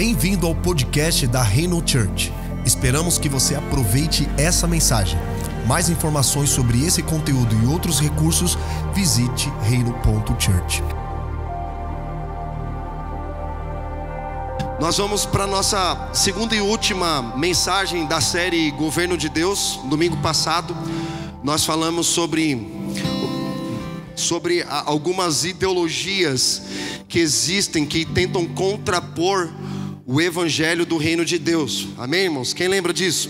Bem-vindo ao podcast da Reino Church. Esperamos que você aproveite essa mensagem. Mais informações sobre esse conteúdo e outros recursos, visite reino.church. Nós vamos para a nossa segunda e última mensagem da série Governo de Deus. Domingo passado nós falamos sobre algumas ideologias que existem, que tentam contrapor o evangelho do reino de Deus. Amém, irmãos? Quem lembra disso?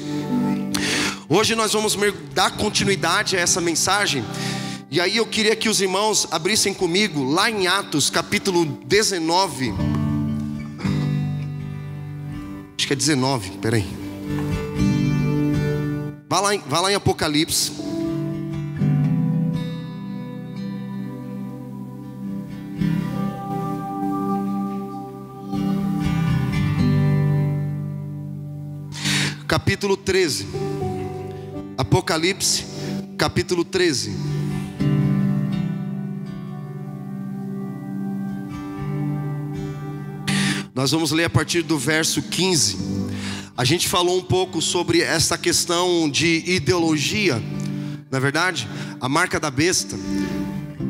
Hoje nós vamos dar continuidade a essa mensagem. E aí eu queria que os irmãos abrissem comigo lá em Atos capítulo 19. Acho que é 19, peraí. Vá lá em Apocalipse. Capítulo 13. Apocalipse, capítulo 13. Nós vamos ler a partir do verso 15. A gente falou um pouco sobre essa questão de ideologia. Na verdade, a marca da besta,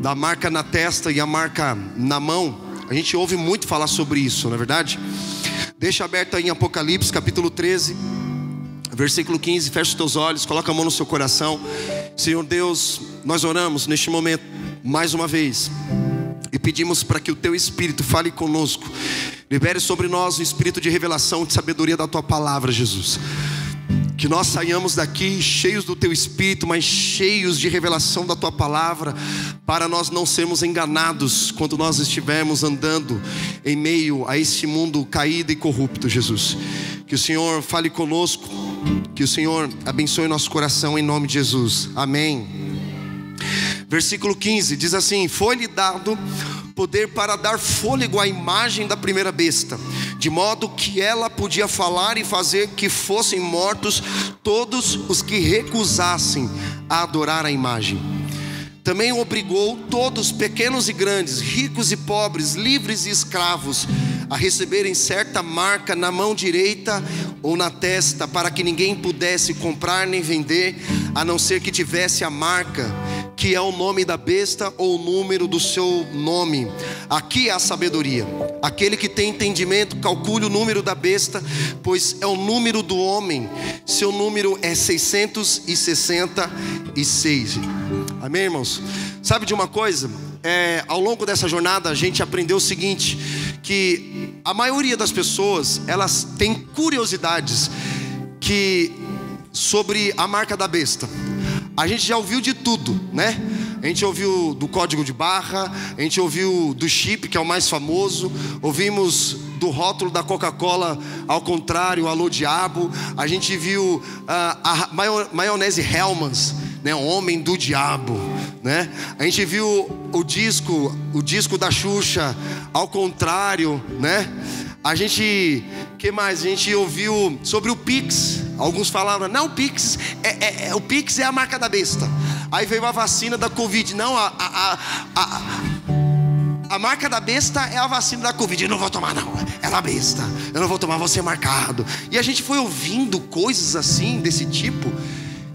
da marca na testa e a marca na mão. A gente ouve muito falar sobre isso, na verdade. Deixa aberto aí em Apocalipse, capítulo 13. Versículo 15, fecha os teus olhos, coloca a mão no seu coração. Senhor Deus, nós oramos neste momento mais uma vez e pedimos para que o teu Espírito fale conosco. Libere sobre nós o Espírito de revelação, de sabedoria da tua palavra, Jesus. Que nós saiamos daqui cheios do teu Espírito, mas cheios de revelação da tua palavra, para nós não sermos enganados quando nós estivermos andando em meio a este mundo caído e corrupto, Jesus. Que o Senhor fale conosco, que o Senhor abençoe nosso coração em nome de Jesus, amém. Versículo 15 diz assim: foi-lhe dado poder para dar fôlego à imagem da primeira besta, de modo que ela podia falar e fazer que fossem mortos todos os que recusassem a adorar a imagem. Também obrigou todos, pequenos e grandes, ricos e pobres, livres e escravos, a receberem certa marca na mão direita ou na testa, para que ninguém pudesse comprar nem vender, a não ser que tivesse a marca, que é o nome da besta ou o número do seu nome. Aqui é a sabedoria. Aquele que tem entendimento, calcule o número da besta, pois é o número do homem. Seu número é 666. Amém, irmãos? Sabe de uma coisa? Ao longo dessa jornada a gente aprendeu o seguinte, que a maioria das pessoas, elas têm curiosidades sobre a marca da besta. A gente já ouviu de tudo, né? A gente ouviu do código de barra, a gente ouviu do chip, que é o mais famoso, ouvimos do rótulo da Coca-Cola ao contrário, alô diabo. A gente viu a maionese Hellmann's, né? Homem do diabo, né? A gente viu o disco da Xuxa ao contrário, né? Que mais? A gente ouviu sobre o Pix. Alguns falaram, não, o Pix é a marca da besta. Aí veio a vacina da Covid. Não, a marca da besta é a vacina da Covid. Eu não vou tomar não, é da besta. Eu não vou tomar, vou ser marcado. E a gente foi ouvindo coisas assim, desse tipo.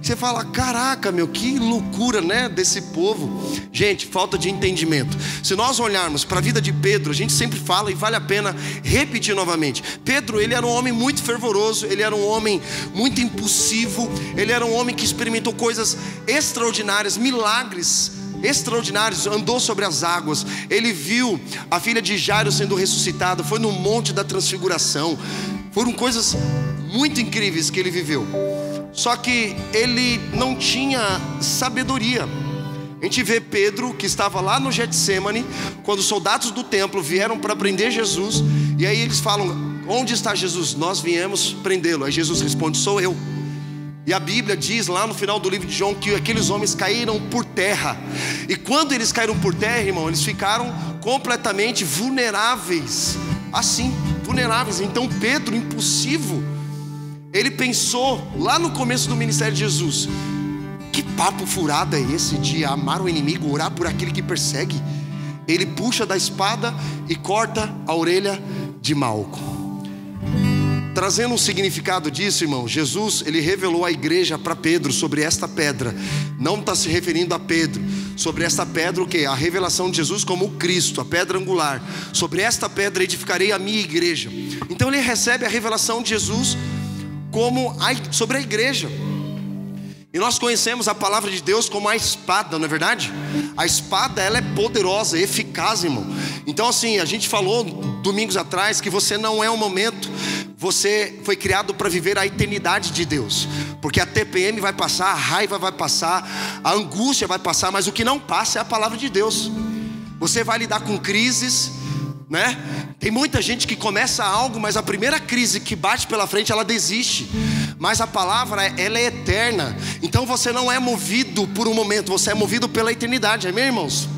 Você fala, caraca, meu, que loucura, né, desse povo. Gente, falta de entendimento. Se nós olharmos para a vida de Pedro, a gente sempre fala e vale a pena repetir novamente. Pedro, ele era um homem muito fervoroso, ele era um homem muito impulsivo, ele era um homem que experimentou coisas extraordinárias, milagres extraordinários, andou sobre as águas. Ele viu a filha de Jairo sendo ressuscitada, foi no Monte da Transfiguração. Foram coisas muito incríveis que ele viveu. Só que ele não tinha sabedoria. A gente vê Pedro, que estava lá no Getsemane, quando os soldados do templo vieram para prender Jesus. E aí eles falam, onde está Jesus? Nós viemos prendê-lo. Aí Jesus responde, sou eu. E a Bíblia diz lá no final do livro de João que aqueles homens caíram por terra. E quando eles caíram por terra, irmão, eles ficaram completamente vulneráveis. Assim, vulneráveis. Então Pedro, impulsivo, ele pensou lá no começo do ministério de Jesus, que papo furado é esse de amar o inimigo, orar por aquele que persegue? Ele puxa da espada e corta a orelha de Malco. Trazendo um significado disso, irmão, Jesus, ele revelou à igreja para Pedro sobre esta pedra. Não está se referindo a Pedro. Sobre esta pedra o quê? A revelação de Jesus como o Cristo, a pedra angular. Sobre esta pedra edificarei a minha igreja. Então ele recebe a revelação de Jesus sobre a igreja. E nós conhecemos a palavra de Deus como a espada, não é verdade? A espada, ela é poderosa, eficaz, irmão. Então assim, a gente falou domingos atrás que você não é um momento, você foi criado para viver a eternidade de Deus. Porque a TPM vai passar, a raiva vai passar, a angústia vai passar, mas o que não passa é a palavra de Deus. Você vai lidar com crises, né? Tem muita gente que começa algo, mas a primeira crise que bate pela frente, ela desiste. Mas a palavra, ela é eterna. Então você não é movido por um momento, você é movido pela eternidade, amém, irmãos?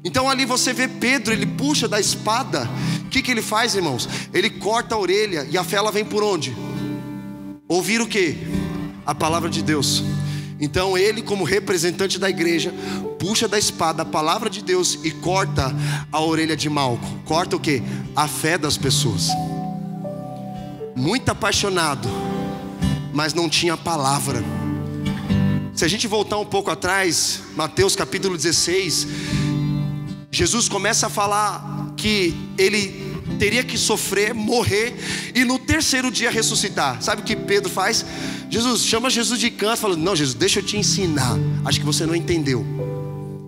Então ali você vê Pedro, ele puxa da espada. O que ele faz, irmãos? Ele corta a orelha. E a fé, ela vem por onde? Ouvir o quê? A palavra de Deus. Então ele, como representante da igreja, puxa da espada a palavra de Deus e corta a orelha de Malco. Corta o quê? A fé das pessoas. Muito apaixonado, mas não tinha palavra. Se a gente voltar um pouco atrás, Mateus capítulo 16, Jesus começa a falar que ele teria que sofrer, morrer e no terceiro dia ressuscitar. Sabe o que Pedro faz? Chama Jesus de canto, fala: não, Jesus, deixa eu te ensinar. Acho que você não entendeu.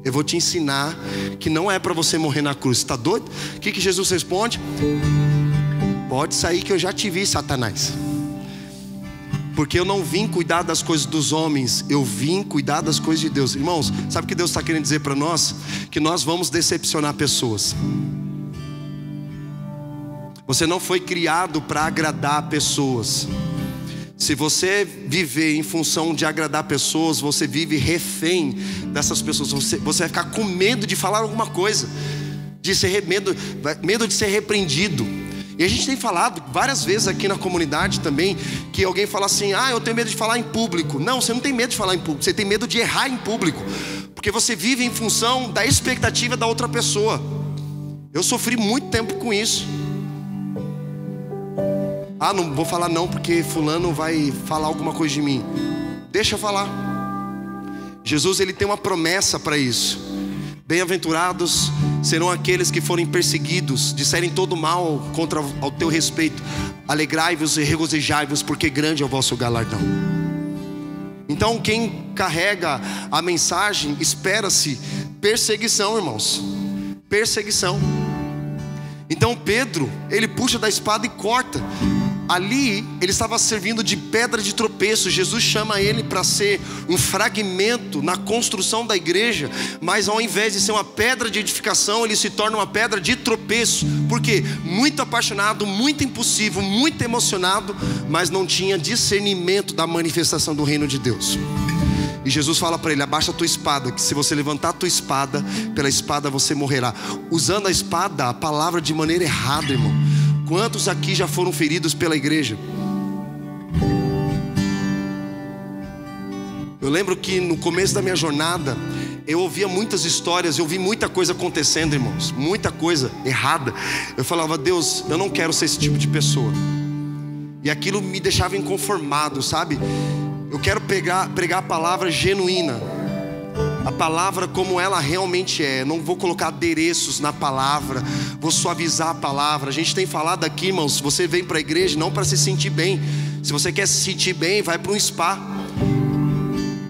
Eu vou te ensinar que não é para você morrer na cruz. Está doido? O que Jesus responde? Pode sair que eu já te vi, Satanás. Porque eu não vim cuidar das coisas dos homens, eu vim cuidar das coisas de Deus. Irmãos, sabe o que Deus está querendo dizer para nós? Que nós vamos decepcionar pessoas. Você não foi criado para agradar pessoas. Se você viver em função de agradar pessoas, você vive refém dessas pessoas. Você vai ficar com medo de falar alguma coisa, medo de ser repreendido. E a gente tem falado várias vezes aqui na comunidade também, que alguém fala assim: eu tenho medo de falar em público. Não, você não tem medo de falar em público, você tem medo de errar em público. Porque você vive em função da expectativa da outra pessoa. Eu sofri muito tempo com isso. Não vou falar não, porque fulano vai falar alguma coisa de mim. Deixa eu falar. Jesus, ele tem uma promessa para isso. Bem-aventurados serão aqueles que forem perseguidos, disserem todo mal contra ao teu respeito. Alegrai-vos e regozijai-vos, porque grande é o vosso galardão. Então quem carrega a mensagem, espera-se perseguição, irmãos. Perseguição. Então Pedro, ele puxa da espada e corta. Ali ele estava servindo de pedra de tropeço. Jesus chama ele para ser um fragmento na construção da igreja, mas ao invés de ser uma pedra de edificação, ele se torna uma pedra de tropeço. Por quê? Muito apaixonado, muito impulsivo, muito emocionado, mas não tinha discernimento da manifestação do reino de Deus. E Jesus fala para ele: abaixa a tua espada, que se você levantar a tua espada, pela espada você morrerá. Usando a espada, a palavra de maneira errada, irmão. Quantos aqui já foram feridos pela igreja? Eu lembro que no começo da minha jornada, eu ouvia muitas histórias, eu vi muita coisa acontecendo, irmãos. Muita coisa errada. Eu falava: Deus, eu não quero ser esse tipo de pessoa. E aquilo me deixava inconformado, sabe? Eu quero pregar a palavra genuína, a palavra como ela realmente é. Não vou colocar adereços na palavra, vou suavizar a palavra. A gente tem falado aqui, irmãos, você vem para a igreja não para se sentir bem. Se você quer se sentir bem, vai para um spa.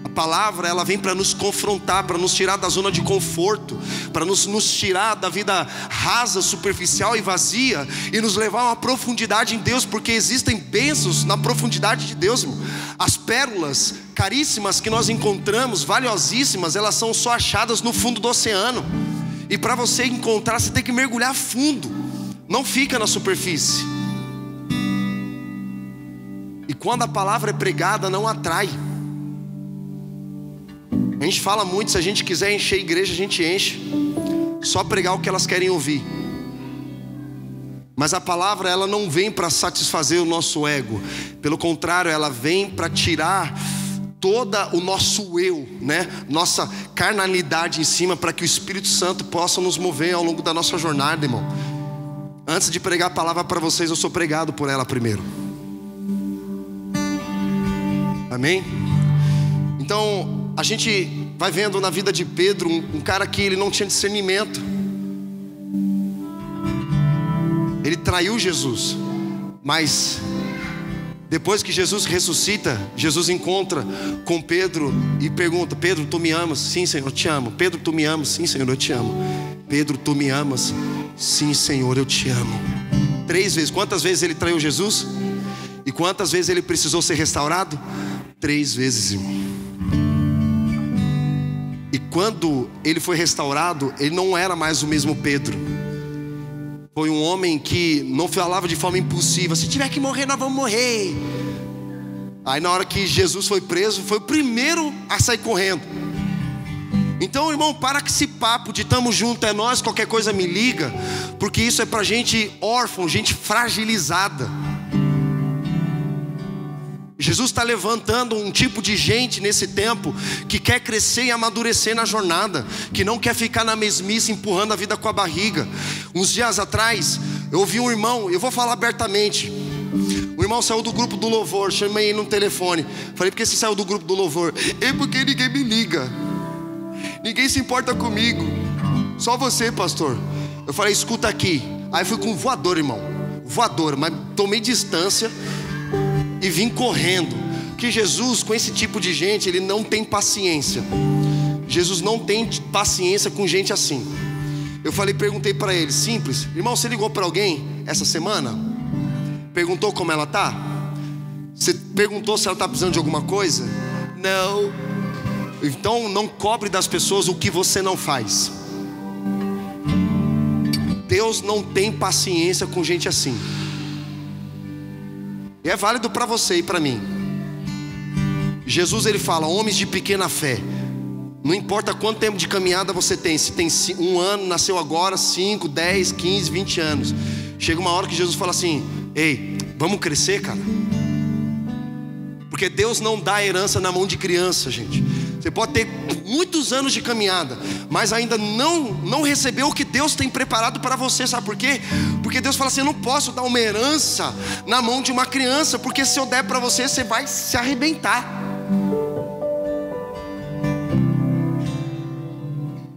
A palavra, ela vem para nos confrontar, para nos tirar da zona de conforto, para nos tirar da vida rasa, superficial e vazia, e nos levar a uma profundidade em Deus, porque existem bênçãos na profundidade de Deus, irmão. As pérolas caríssimas que nós encontramos, valiosíssimas, elas são só achadas no fundo do oceano. E para você encontrar, você tem que mergulhar fundo, não fica na superfície. E quando a palavra é pregada, não atrai. A gente fala muito, se a gente quiser encher a igreja, a gente enche. Só pregar o que elas querem ouvir. Mas a palavra, ela não vem para satisfazer o nosso ego. Pelo contrário, ela vem para tirar todo o nosso eu, né? Nossa carnalidade em cima, para que o Espírito Santo possa nos mover ao longo da nossa jornada, irmão. Antes de pregar a palavra para vocês, eu sou pregado por ela primeiro. Amém? Então, a gente vai vendo na vida de Pedro um cara que ele não tinha discernimento. Ele traiu Jesus, mas depois que Jesus ressuscita, Jesus encontra com Pedro e pergunta: Pedro, tu me amas? Sim, Senhor, eu te amo. Pedro, tu me amas? Sim, Senhor, eu te amo. Pedro, tu me amas? Sim, Senhor, eu te amo. 3 vezes. Quantas vezes ele traiu Jesus? E quantas vezes ele precisou ser restaurado? 3 vezes, irmão. E quando ele foi restaurado, ele não era mais o mesmo Pedro. Foi um homem que não falava de forma impulsiva: se tiver que morrer, nós vamos morrer. Aí na hora que Jesus foi preso, foi o primeiro a sair correndo. Então, irmão, para com esse papo de tamo junto, é nós, qualquer coisa me liga, porque isso é pra gente órfã, gente fragilizada. Jesus está levantando um tipo de gente nesse tempo que quer crescer e amadurecer na jornada, que não quer ficar na mesmice empurrando a vida com a barriga. Uns dias atrás eu ouvi um irmão, eu vou falar abertamente. O irmão saiu do grupo do louvor, chamei ele no telefone. Falei: por que você saiu do grupo do louvor? É porque ninguém me liga, ninguém se importa comigo, só você, pastor. Eu falei: escuta aqui. Aí fui com voador, irmão, voador, mas tomei distância e vim correndo. Que Jesus, com esse tipo de gente, ele não tem paciência. Jesus não tem paciência com gente assim. Eu perguntei para ele, simples: irmão, você ligou para alguém essa semana? Perguntou como ela tá? Você perguntou se ela está precisando de alguma coisa? Não. Então não cobre das pessoas o que você não faz. Deus não tem paciência com gente assim. E é válido para você e para mim. Jesus, ele fala: homens de pequena fé. Não importa quanto tempo de caminhada você tem, se tem 1 ano, nasceu agora, 5, 10, 15, 20 anos. Chega uma hora que Jesus fala assim: ei, vamos crescer, cara. Porque Deus não dá herança na mão de criança, gente. Você pode ter muitos anos de caminhada, mas ainda não recebeu o que Deus tem preparado para você. Sabe por quê? Porque Deus fala assim: eu não posso dar uma herança na mão de uma criança, porque se eu der para você, você vai se arrebentar.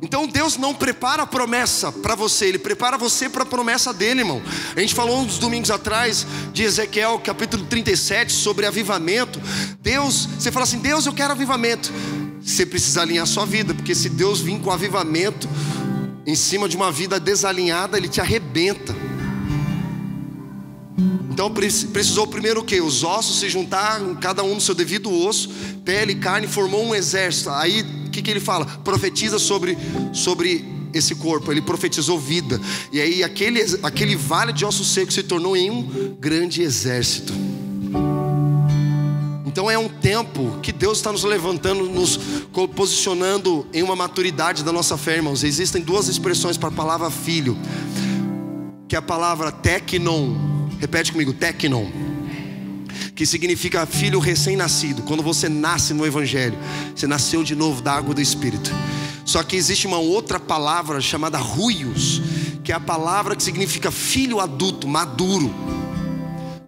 Então Deus não prepara a promessa para você, Ele prepara você para a promessa dEle, irmão. A gente falou uns domingos atrás de Ezequiel capítulo 37 sobre avivamento. Deus, você fala assim: Deus, eu quero avivamento. Você precisa alinhar a sua vida, porque se Deus vir com avivamento em cima de uma vida desalinhada, Ele te arrebenta. Então precisou primeiro o quê? Os ossos se juntaram, cada um no seu devido osso, pele e carne, formou um exército. Aí o que ele fala? Profetiza sobre esse corpo. Ele profetizou vida. E aí aquele vale de ossos secos se tornou em um grande exército. Então é um tempo que Deus está nos levantando, nos posicionando em uma maturidade da nossa fé, irmãos. Existem 2 expressões para a palavra filho, que é a palavra teknon. Repete comigo: teknon, que significa filho recém-nascido. Quando você nasce no Evangelho, você nasceu de novo da água do Espírito. Só que existe uma outra palavra chamada ruios, que é a palavra que significa filho adulto, maduro.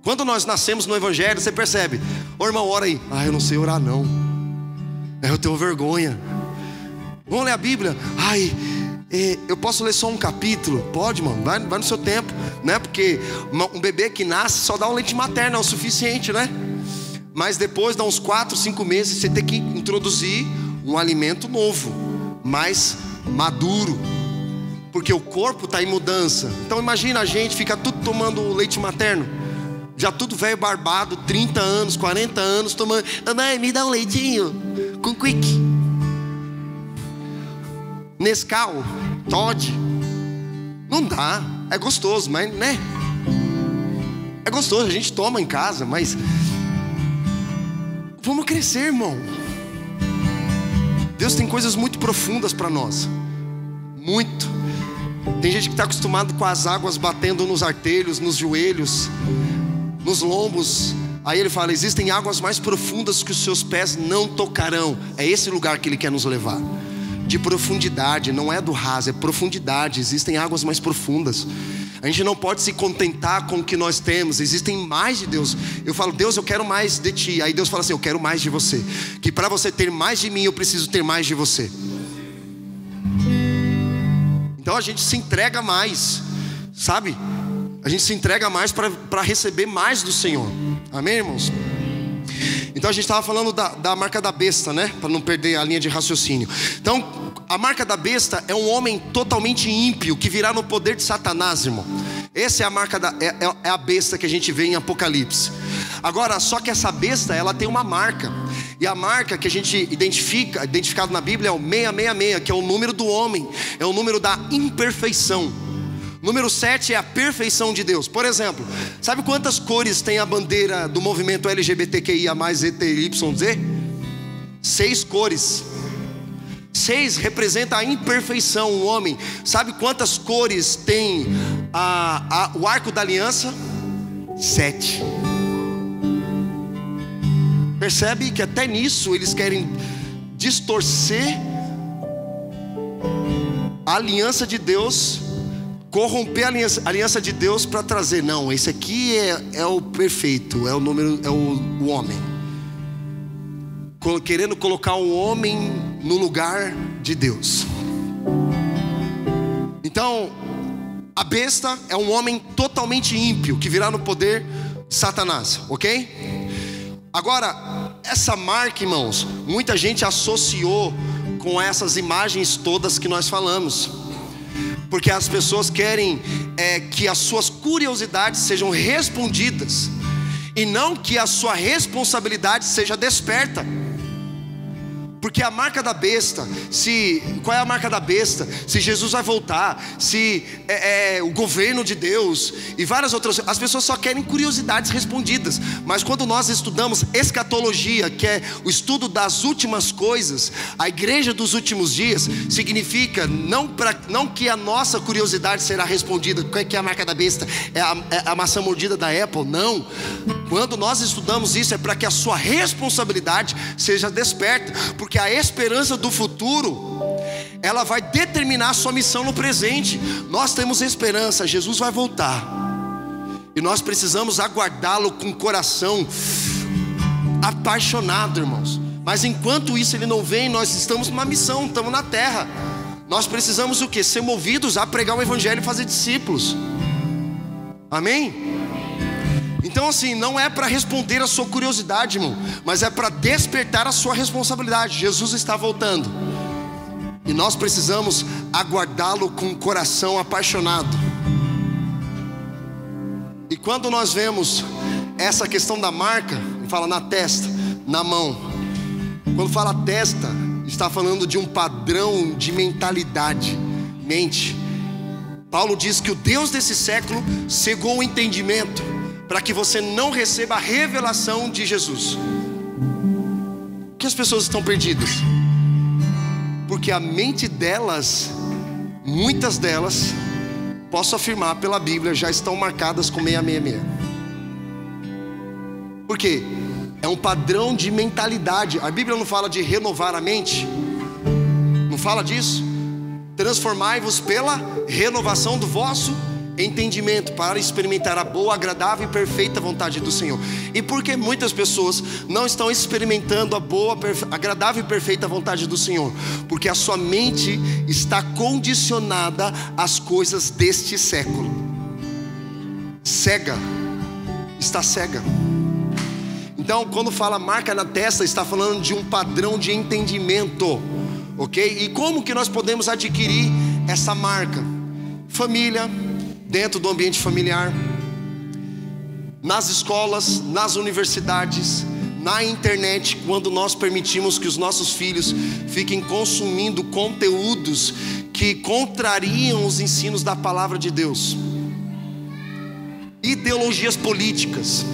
Quando nós nascemos no Evangelho, você percebe: ô irmão, ora aí. Ah, eu não sei orar não, eu tenho vergonha. Vamos ler a Bíblia? Ai, eu posso ler só um capítulo? Pode, mano, vai no seu tempo, né? Porque um bebê que nasce só dá um leite materno, é o suficiente, né? Mas depois, dá uns 4, 5 meses, você tem que introduzir um alimento novo, mais maduro, porque o corpo está em mudança. Então imagina a gente fica tudo tomando leite materno, já tudo velho barbado, 30 anos, 40 anos, tomando: mãe, me dá um leitinho com Quick, Nescau, Todd. Não dá. É gostoso, mas né? É gostoso, a gente toma em casa, mas vamos crescer, irmão. Deus tem coisas muito profundas para nós. Muito. Tem gente que está acostumado com as águas batendo nos artelhos, nos joelhos, nos lombos. Aí ele fala: existem águas mais profundas que os seus pés não tocarão. É esse lugar que Ele quer nos levar. De profundidade, não é do raso, é profundidade. Existem águas mais profundas. A gente não pode se contentar com o que nós temos. Existem mais de Deus. Eu falo: Deus, eu quero mais de ti. Aí Deus fala assim: eu quero mais de você. Que para você ter mais de mim, eu preciso ter mais de você. Então a gente se entrega mais, sabe? A gente se entrega mais para receber mais do Senhor. Amém, irmãos? Então a gente estava falando da marca da besta, né? Para não perder a linha de raciocínio. Então, a marca da besta é um homem totalmente ímpio que virá no poder de Satanás, irmão. Essa é a marca é a besta que a gente vê em Apocalipse. Agora, só que essa besta, ela tem uma marca. E a marca que a gente identificado na Bíblia é o 666, que é o número do homem, é o número da imperfeição. Número 7 é a perfeição de Deus. Por exemplo, sabe quantas cores tem a bandeira do movimento LGBTQIA+, ETYZ? 6 cores. 6 representa a imperfeição, o homem. Sabe quantas cores tem o arco da aliança? 7. Percebe que até nisso eles querem distorcer a aliança de Deus, corromper a aliança de Deus para trazer: não, esse aqui é o perfeito, é o número, é o homem. Querendo colocar o homem no lugar de Deus. Então, a besta é um homem totalmente ímpio que virá no poder de Satanás, ok? Agora, essa marca, irmãos, muita gente associou com essas imagens todas que nós falamos, porque as pessoas querem que as suas curiosidades sejam respondidas, e não que a sua responsabilidade seja desperta. Porque a marca da besta, qual é a marca da besta? Se Jesus vai voltar, se o governo de Deus e várias outras. As pessoas só querem curiosidades respondidas. Mas quando nós estudamos escatologia, que é o estudo das últimas coisas, a igreja dos últimos dias, significa não que a nossa curiosidade será respondida. Qual é que é a marca da besta? É a maçã mordida da Apple? Não. Quando nós estudamos isso, é para que a sua responsabilidade seja desperta. Porque a esperança do futuro, ela vai determinar a sua missão no presente. Nós temos esperança, Jesus vai voltar, e nós precisamos aguardá-lo com o coração apaixonado, irmãos. Mas enquanto isso ele não vem, nós estamos numa missão, estamos na terra. Nós precisamos o quê? Ser movidos a pregar o evangelho e fazer discípulos. Amém? Então assim, não é para responder a sua curiosidade, irmão, mas é para despertar a sua responsabilidade. Jesus está voltando, e nós precisamos aguardá-lo com o coração apaixonado. E quando nós vemos essa questão da marca, fala na testa, na mão. Quando fala testa, está falando de um padrão de mentalidade, mente. Paulo diz que o Deus desse século cegou o entendimento, para que você não receba a revelação de Jesus. Por que as pessoas estão perdidas? Porque a mente delas, muitas delas, posso afirmar pela Bíblia, já estão marcadas com 666. Por quê? É um padrão de mentalidade. A Bíblia não fala de renovar a mente? Não fala disso? Transformai-vos pela renovação do vosso entendimento, para experimentar a boa, agradável e perfeita vontade do Senhor. E por que muitas pessoas não estão experimentando a boa, agradável e perfeita vontade do Senhor? Porque a sua mente está condicionada às coisas deste século. Cega. Está cega. Então, quando fala marca na testa, está falando de um padrão de entendimento, ok? E como que nós podemos adquirir essa marca? Família, dentro do ambiente familiar, nas escolas, nas universidades, na internet, quando nós permitimos que os nossos filhos fiquem consumindo conteúdos que contrariam os ensinos da palavra de Deus. Ideologias políticas.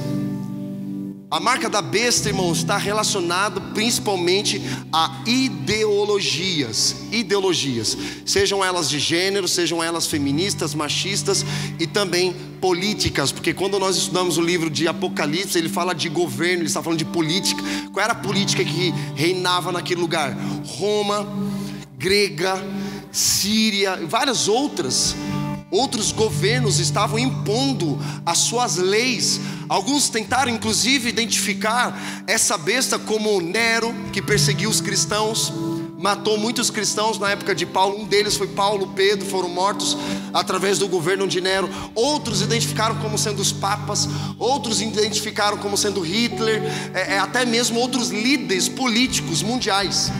A marca da besta, irmão, está relacionado principalmente a ideologias, sejam elas de gênero, sejam elas feministas, machistas e também políticas, porque quando nós estudamos o livro de Apocalipse, ele fala de governo, ele está falando de política. Qual era a política que reinava naquele lugar? Roma, grega, Síria, várias outras, outros governos estavam impondo as suas leis. Alguns tentaram inclusive identificar essa besta como Nero, que perseguiu os cristãos, matou muitos cristãos na época de Paulo. Um deles foi Paulo, Pedro, foram mortos através do governo de Nero. Outros identificaram como sendo os papas, outros identificaram como sendo Hitler, até mesmo outros líderes políticos mundiais.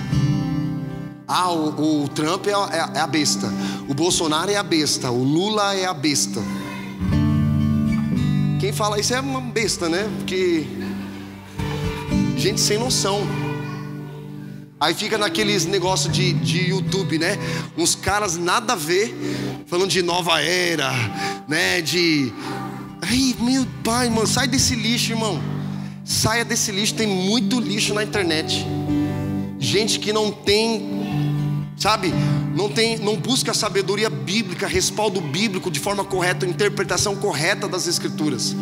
O Trump é a besta, o Bolsonaro é a besta, o Lula é a besta. Quem fala isso é uma besta, né? Porque gente sem noção. Aí fica naqueles negócios de YouTube, né? Uns caras nada a ver, falando de nova era, né? Ai, meu pai, mano, sai desse lixo, irmão. Saia desse lixo, tem muito lixo na internet. Gente que não tem, sabe? Não busca sabedoria bíblica, respaldo bíblico de forma correta, interpretação correta das escrituras.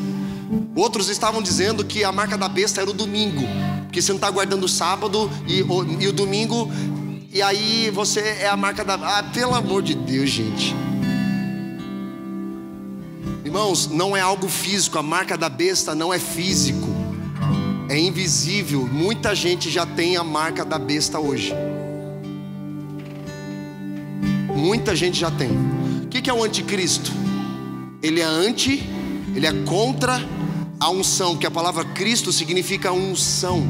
Outros estavam dizendo que a marca da besta era o domingo, porque você não está guardando o sábado e o domingo, e aí você é a marca da... pelo amor de Deus, gente. Irmãos, não é algo físico. A marca da besta não é físico, é invisível. Muita gente já tem a marca da besta hoje. Muita gente já tem. O que é o anticristo? Ele é contra a unção, que a palavra Cristo significa unção.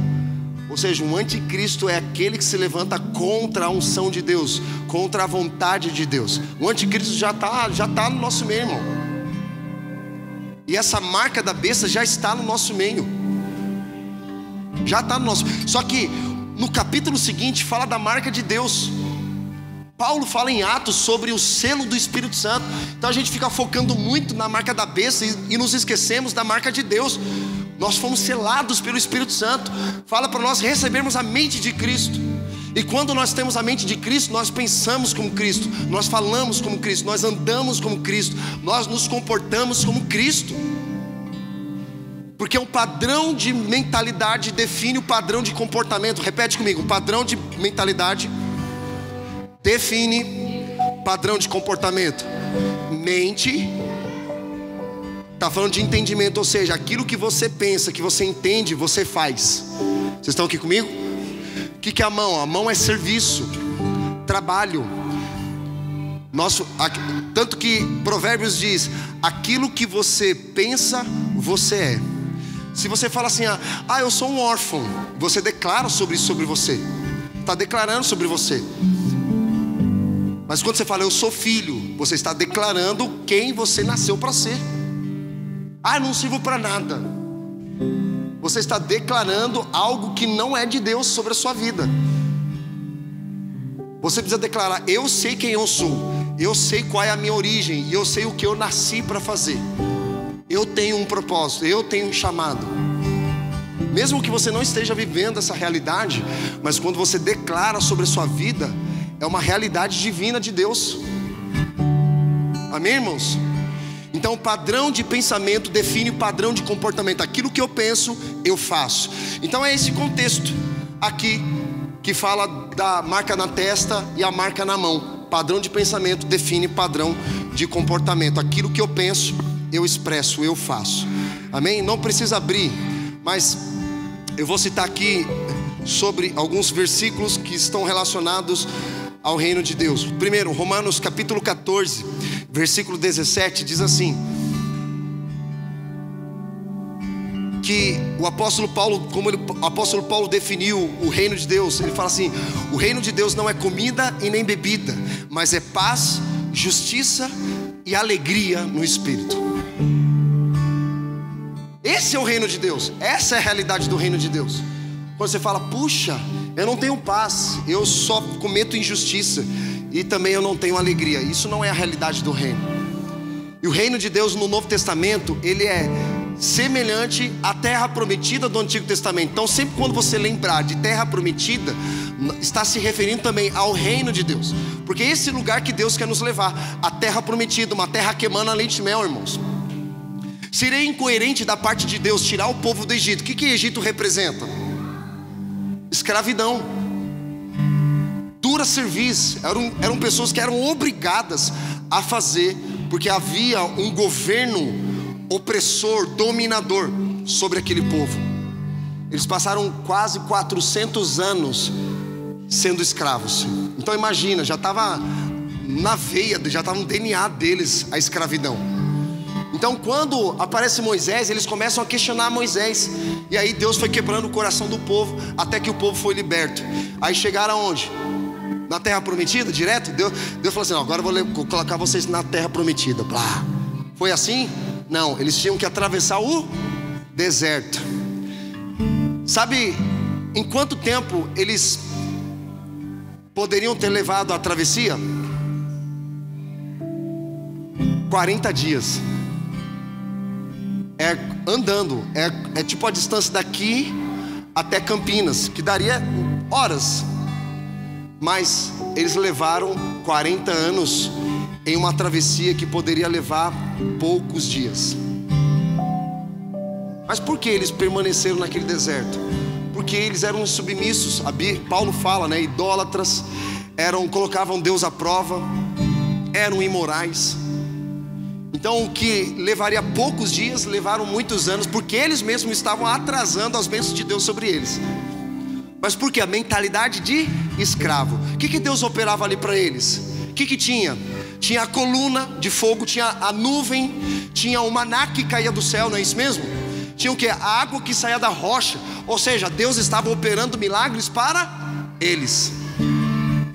Ou seja, um anticristo é aquele que se levanta contra a unção de Deus, contra a vontade de Deus. O anticristo já está no nosso meio, irmão. E essa marca da besta já está no nosso meio. Já está no nosso. Só que no capítulo seguinte fala da marca de Deus. Paulo fala em Atos sobre o selo do Espírito Santo. Então a gente fica focando muito na marca da besta e nos esquecemos da marca de Deus. Nós fomos selados pelo Espírito Santo. Fala para nós recebermos a mente de Cristo. E quando nós temos a mente de Cristo, nós pensamos como Cristo, nós falamos como Cristo, nós andamos como Cristo, nós nos comportamos como Cristo. Porque um padrão de mentalidade define o padrão de comportamento. Repete comigo: o padrão de mentalidade define padrão de comportamento. Mente está falando de entendimento, ou seja, aquilo que você pensa, que você entende, você faz. Vocês estão aqui comigo? O que é a mão? A mão é serviço, trabalho. Tanto que Provérbios diz: aquilo que você pensa, você é. Se você fala assim, eu sou um órfão, você declara sobre isso sobre você. Está declarando sobre você. Mas quando você fala eu sou filho, você está declarando quem você nasceu para ser. Não sirvo para nada. Você está declarando algo que não é de Deus sobre a sua vida. Você precisa declarar: eu sei quem eu sou, eu sei qual é a minha origem, e eu sei o que eu nasci para fazer. Eu tenho um propósito, eu tenho um chamado. Mesmo que você não esteja vivendo essa realidade, mas quando você declara sobre a sua vida, é uma realidade divina de Deus. Amém, irmãos? Então o padrão de pensamento define o padrão de comportamento. Aquilo que eu penso, eu faço. Então é esse contexto aqui que fala da marca na testa e a marca na mão. Padrão de pensamento define padrão de comportamento. Aquilo que eu penso, eu expresso, eu faço. Amém? Não precisa abrir, mas eu vou citar aqui sobre alguns versículos que estão relacionados ao reino de Deus. Primeiro, Romanos capítulo 14, versículo 17, diz assim: que o apóstolo Paulo, o apóstolo Paulo definiu o reino de Deus. Ele fala assim: o reino de Deus não é comida e nem bebida, mas é paz, justiça e alegria no Espírito. Esse é o reino de Deus. Essa é a realidade do reino de Deus. Quando você fala: puxa, eu não tenho paz, eu só cometo injustiça e também eu não tenho alegria. Isso não é a realidade do reino. E o reino de Deus no Novo Testamento, ele é semelhante à terra prometida do Antigo Testamento. Então sempre quando você lembrar de terra prometida, está se referindo também ao reino de Deus. Porque é esse lugar que Deus quer nos levar, a terra prometida, uma terra que emana leite e mel, irmãos. Seria incoerente da parte de Deus tirar o povo do Egito. O que Egito representa? Escravidão, dura serviço. Eram pessoas que eram obrigadas a fazer porque havia um governo opressor, dominador sobre aquele povo. Eles passaram quase 400 anos sendo escravos. Então imagina, já estava na veia, já estava no DNA deles a escravidão. Então quando aparece Moisés, eles começam a questionar Moisés. E aí Deus foi quebrando o coração do povo, até que o povo foi liberto. Aí chegaram aonde? Na terra prometida, direto. Deus falou assim: agora eu vou colocar vocês na terra prometida. Blá. Foi assim? Não, eles tinham que atravessar o deserto. Sabe em quanto tempo eles poderiam ter levado a travessia? 40 dias. Andando, é tipo a distância daqui até Campinas, que daria horas. Mas eles levaram 40 anos em uma travessia que poderia levar poucos dias. Mas por que eles permaneceram naquele deserto? Porque eles eram submissos. Paulo fala, né? Idólatras, colocavam Deus à prova, eram imorais. Então o que levaria poucos dias, levaram muitos anos, porque eles mesmos estavam atrasando as bênçãos de Deus sobre eles. Mas por quê? A mentalidade de escravo. O que Deus operava ali para eles? O que tinha? Tinha a coluna de fogo, tinha a nuvem, tinha o maná que caía do céu, não é isso mesmo? Tinha o que? A água que saía da rocha. Ou seja, Deus estava operando milagres para eles.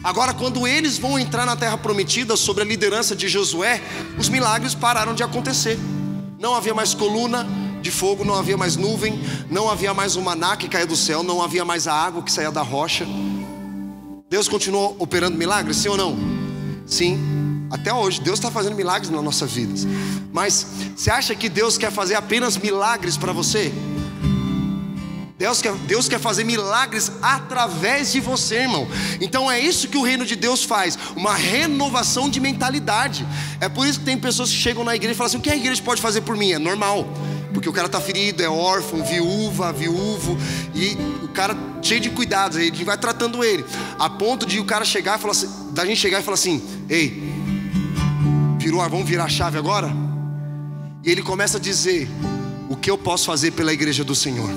Agora quando eles vão entrar na terra prometida, sob a liderança de Josué, os milagres pararam de acontecer. Não havia mais coluna de fogo, não havia mais nuvem, não havia mais o maná que caía do céu, não havia mais a água que saía da rocha. Deus continuou operando milagres, sim ou não? Sim, até hoje Deus está fazendo milagres nas nossas vidas. Mas você acha que Deus quer fazer apenas milagres para você? Deus quer fazer milagres através de você, irmão. Então é isso que o reino de Deus faz, uma renovação de mentalidade. É por isso que tem pessoas que chegam na igreja e falam assim: o que a igreja pode fazer por mim? É normal, porque o cara está ferido, é órfão, viúvo, e o cara cheio de cuidados, a gente vai tratando ele, a ponto de o cara chegar e falar assim, da gente chegar e falar assim: ei, vamos virar a chave agora? E ele começa a dizer: o que eu posso fazer pela igreja do Senhor?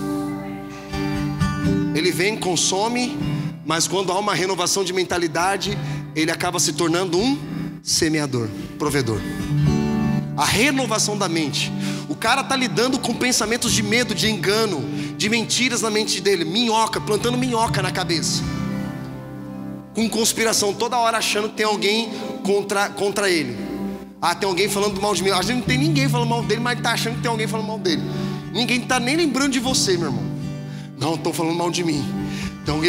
Ele vem, consome, mas quando há uma renovação de mentalidade, ele acaba se tornando um semeador, provedor. A renovação da mente. O cara está lidando com pensamentos de medo, de engano, de mentiras na mente dele, plantando minhoca na cabeça, com conspiração, toda hora achando que tem alguém contra ele. Tem alguém falando mal de mim. A gente não tem ninguém falando mal dele, mas está achando que tem alguém falando mal dele. Ninguém está nem lembrando de você, meu irmão. Não, estão falando mal de mim. Então,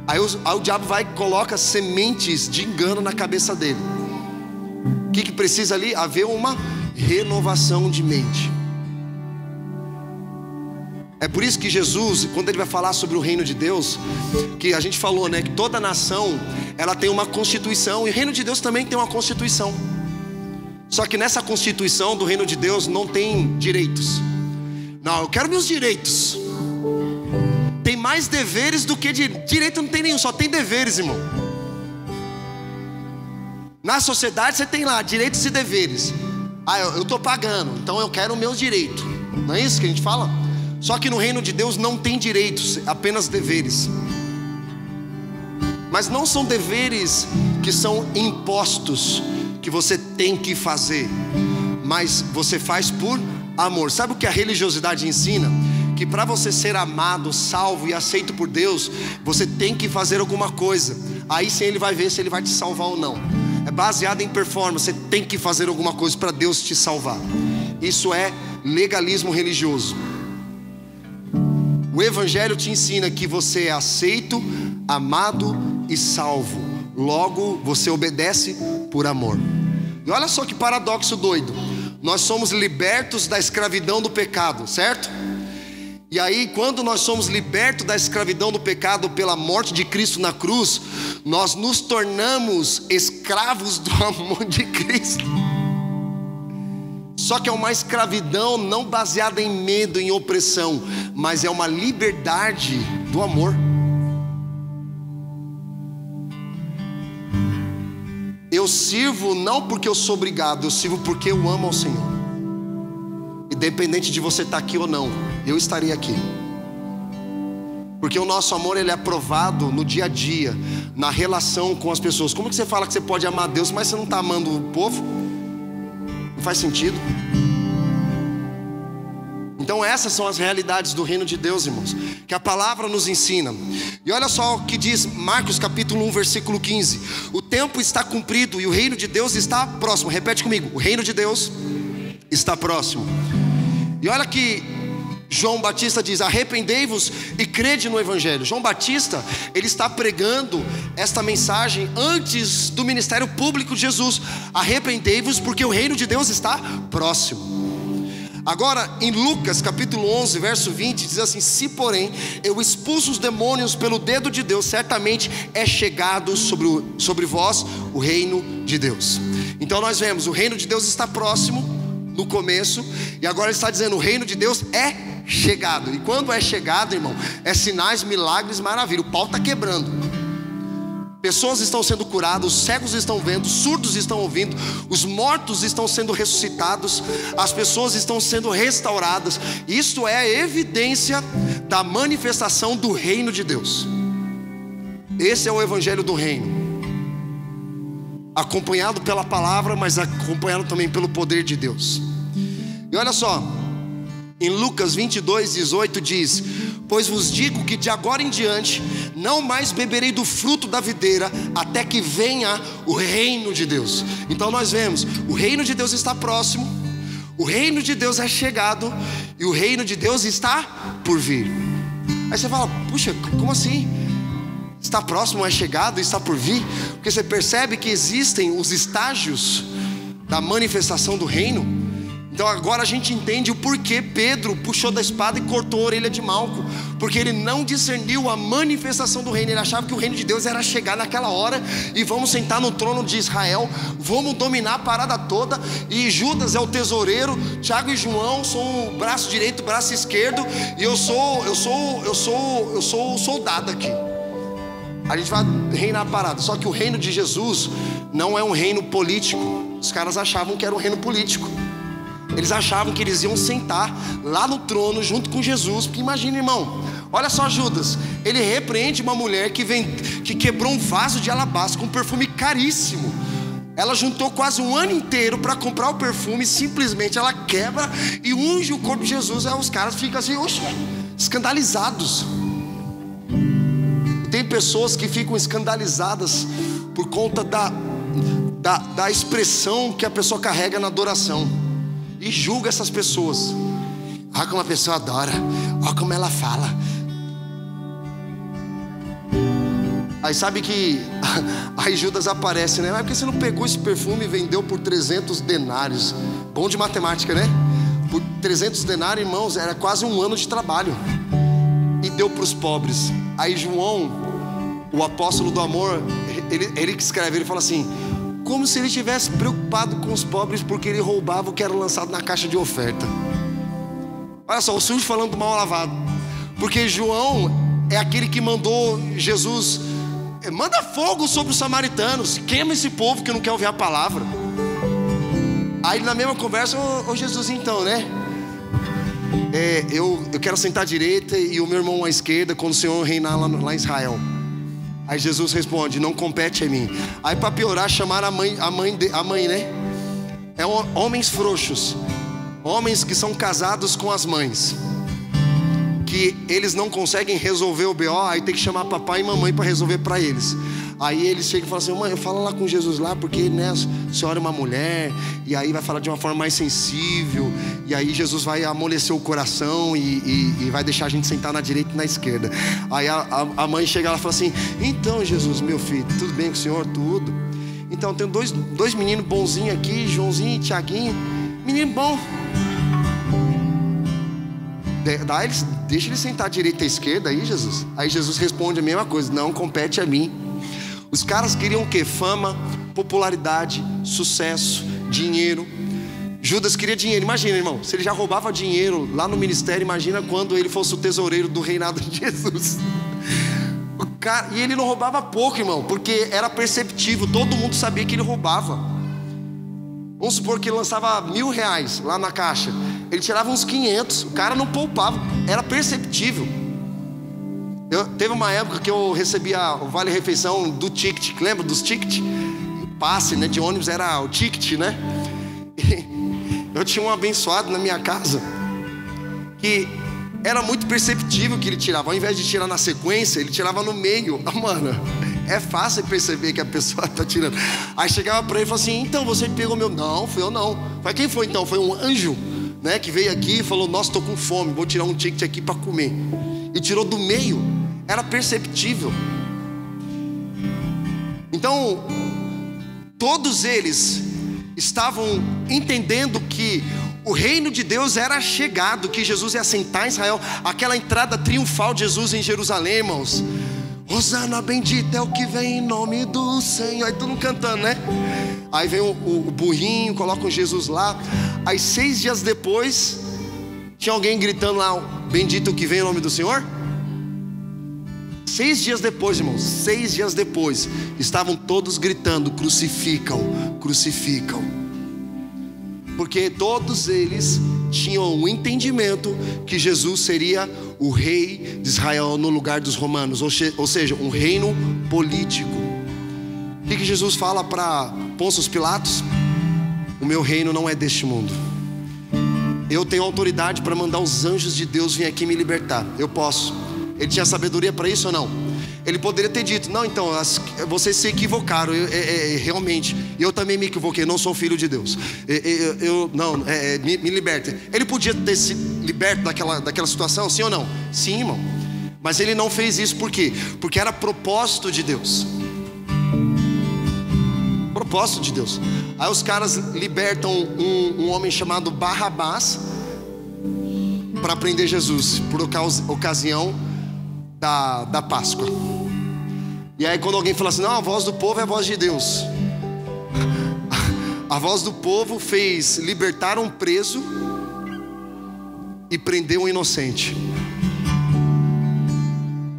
aí o diabo vai e coloca sementes de engano na cabeça dele. O que precisa ali? Haver uma renovação de mente. É por isso que Jesus, quando ele vai falar sobre o reino de Deus, que a gente falou, né, que toda nação ela tem uma constituição, e o reino de Deus também tem uma constituição. Só que nessa constituição do reino de Deus não tem direitos. Não, eu quero meus direitos. Tem mais deveres do que direito, não tem nenhum, só tem deveres, irmão. Na sociedade você tem lá direitos e deveres. Eu estou pagando, então eu quero o meu direito. Não é isso que a gente fala? Só que no reino de Deus não tem direitos, apenas deveres. Mas não são deveres que são impostos, que você tem que fazer, mas você faz por amor. Sabe o que a religiosidade ensina? Que para você ser amado, salvo e aceito por Deus, você tem que fazer alguma coisa. Aí sim ele vai ver se ele vai te salvar ou não. É baseado em performance. Você tem que fazer alguma coisa para Deus te salvar. Isso é legalismo religioso. O evangelho te ensina que você é aceito, amado e salvo. Logo você obedece por amor. E olha só que paradoxo doido. Nós somos libertos da escravidão do pecado, certo? E aí quando nós somos libertos da escravidão do pecado pela morte de Cristo na cruz, nós nos tornamos escravos do amor de Cristo. Só que é uma escravidão não baseada em medo, em opressão, mas é uma liberdade do amor. Eu sirvo não porque eu sou obrigado, eu sirvo porque eu amo ao Senhor. Independente de você estar aqui ou não, eu estarei aqui. Porque o nosso amor, ele é provado no dia a dia, na relação com as pessoas. Como que você fala que você pode amar Deus, mas você não está amando o povo? Não faz sentido. Então essas são as realidades do reino de Deus, irmãos, que a palavra nos ensina. E olha só o que diz Marcos capítulo 1, versículo 15. O tempo está cumprido e o reino de Deus está próximo. Repete comigo: o reino de Deus está próximo. E olha que João Batista diz: arrependei-vos e crede no Evangelho. João Batista, ele está pregando esta mensagem antes do ministério público de Jesus. Arrependei-vos porque o reino de Deus está próximo. Agora em Lucas capítulo 11 verso 20 diz assim: se porém eu expulso os demônios pelo dedo de Deus, certamente é chegado sobre vós o reino de Deus. Então nós vemos, o reino de Deus está próximo no começo, e agora ele está dizendo: o reino de Deus é chegado. E quando é chegado, irmão, é sinais, milagres, maravilha. O pau está quebrando. Pessoas estão sendo curadas, os cegos estão vendo, surdos estão ouvindo, os mortos estão sendo ressuscitados, as pessoas estão sendo restauradas. Isso é a evidência da manifestação do reino de Deus. Esse é o evangelho do reino, acompanhado pela palavra, mas acompanhado também pelo poder de Deus. E olha só, em Lucas 22, 18 diz: pois vos digo que de agora em diante não mais beberei do fruto da videira, até que venha o reino de Deus. Então nós vemos, o reino de Deus está próximo, o reino de Deus é chegado, e o reino de Deus está por vir. Aí você fala: puxa, como assim? Está próximo, é chegado, está por vir? Porque você percebe que existem os estágios da manifestação do reino. Então agora a gente entende o porquê Pedro puxou da espada e cortou a orelha de Malco, porque ele não discerniu a manifestação do reino. Ele achava que o reino de Deus era chegar naquela hora, e vamos sentar no trono de Israel, vamos dominar a parada toda, e Judas é o tesoureiro, Tiago e João são o braço direito, o braço esquerdo, e eu sou o soldado aqui. A gente vai reinar a parada. Só que o reino de Jesus não é um reino político. Os caras achavam que era um reino político. Eles achavam que eles iam sentar lá no trono junto com Jesus. Porque imagina, irmão, olha só Judas, ele repreende uma mulher que quebrou um vaso de alabastro com um perfume caríssimo. Ela juntou quase um ano inteiro para comprar o perfume. Simplesmente ela quebra e unge o corpo de Jesus. Aí os caras ficam assim, oxe, escandalizados. Tem pessoas que ficam escandalizadas por conta da expressão que a pessoa carrega na adoração, e julga essas pessoas. Olha como a pessoa adora, olha como ela fala. Aí sabe que aí Judas aparece, né? Mas por que você não pegou esse perfume e vendeu por 300 denários? Bom de matemática, né? Por 300 denários, irmãos, era quase um ano de trabalho. E deu para os pobres. Aí João, o apóstolo do amor, ele que escreve, ele fala assim: como se ele estivesse preocupado com os pobres, porque ele roubava o que era lançado na caixa de oferta. Olha só, o sujo falando do mal lavado. Porque João é aquele que mandou Jesus: manda fogo sobre os samaritanos, queima esse povo que não quer ouvir a palavra. Aí na mesma conversa: ô Jesus, então, né? Eu quero sentar à direita e o meu irmão à esquerda quando o Senhor reinar lá em Israel. Aí Jesus responde: não compete a mim. Aí para piorar, chamaram a mãe, né? Homens frouxos, homens que são casados com as mães, que eles não conseguem resolver o BO, aí tem que chamar papai e mamãe para resolver para eles. Aí eles chegam e falam assim: mãe, fala lá com Jesus lá, porque, né, a senhora é uma mulher, e aí vai falar de uma forma mais sensível, e aí Jesus vai amolecer o coração e vai deixar a gente sentar na direita e na esquerda. Aí a mãe chega lá e fala assim: então Jesus, meu filho, tudo bem com o senhor? Tudo. Então tem dois meninos bonzinhos aqui, Joãozinho e Tiaguinho. Menino bom. Deixa ele sentar à direita e à esquerda aí, Jesus. Aí Jesus responde a mesma coisa: não compete a mim. Os caras queriam o quê? Fama, popularidade, sucesso, dinheiro. Judas queria dinheiro. Imagina, irmão, se ele já roubava dinheiro lá no ministério, imagina quando ele fosse o tesoureiro do reinado de Jesus. E ele não roubava pouco, irmão, porque era perceptível, todo mundo sabia que ele roubava. Vamos supor que ele lançava R$1.000 lá na caixa, ele tirava uns 500, o cara não poupava, era perceptível. Teve uma época que eu recebia o vale-refeição do ticket, lembra dos tickets? Passe, né, de ônibus era o ticket, né? E eu tinha um abençoado na minha casa que era muito perceptível que ele tirava. Ao invés de tirar na sequência, ele tirava no meio. Mano, é fácil perceber que a pessoa está tirando. Aí chegava para ele e falava assim: então você pegou meu? Não, fui eu não. Falei: quem foi então? Foi um anjo, né, que veio aqui e falou: nossa, estou com fome, vou tirar um ticket aqui para comer. E tirou do meio. Era perceptível. Então todos eles estavam entendendo que o reino de Deus era chegado, que Jesus ia assentar em Israel. Aquela entrada triunfal de Jesus em Jerusalém, irmãos. Hosana, bendito é o que vem em nome do Senhor. Aí todo mundo cantando, né? Aí vem o burrinho, colocam Jesus lá. Aí 6 dias depois, tinha alguém gritando lá: bendito o que vem em nome do Senhor. 6 dias depois, irmãos, 6 dias depois, estavam todos gritando: crucificam, crucificam. Porque todos eles tinham um entendimento que Jesus seria o rei de Israel no lugar dos romanos, ou seja, um reino político. O que Jesus fala para Pôncio Pilatos? O meu reino não é deste mundo. Eu tenho autoridade para mandar os anjos de Deus vir aqui me libertar. Eu posso. Ele tinha sabedoria para isso ou não? Ele poderia ter dito: não, então, vocês se equivocaram, realmente, eu também me equivoquei, não sou filho de Deus, me libertem. Ele podia ter se liberto daquela situação, sim ou não? Sim, irmão. Mas ele não fez isso, por quê? Porque era propósito de Deus. Propósito de Deus. Aí os caras libertam um homem chamado Barrabás para prender Jesus, por ocasião da Páscoa. E aí quando alguém fala assim: não, a voz do povo é a voz de Deus. A voz do povo fez libertar um preso e prender um inocente.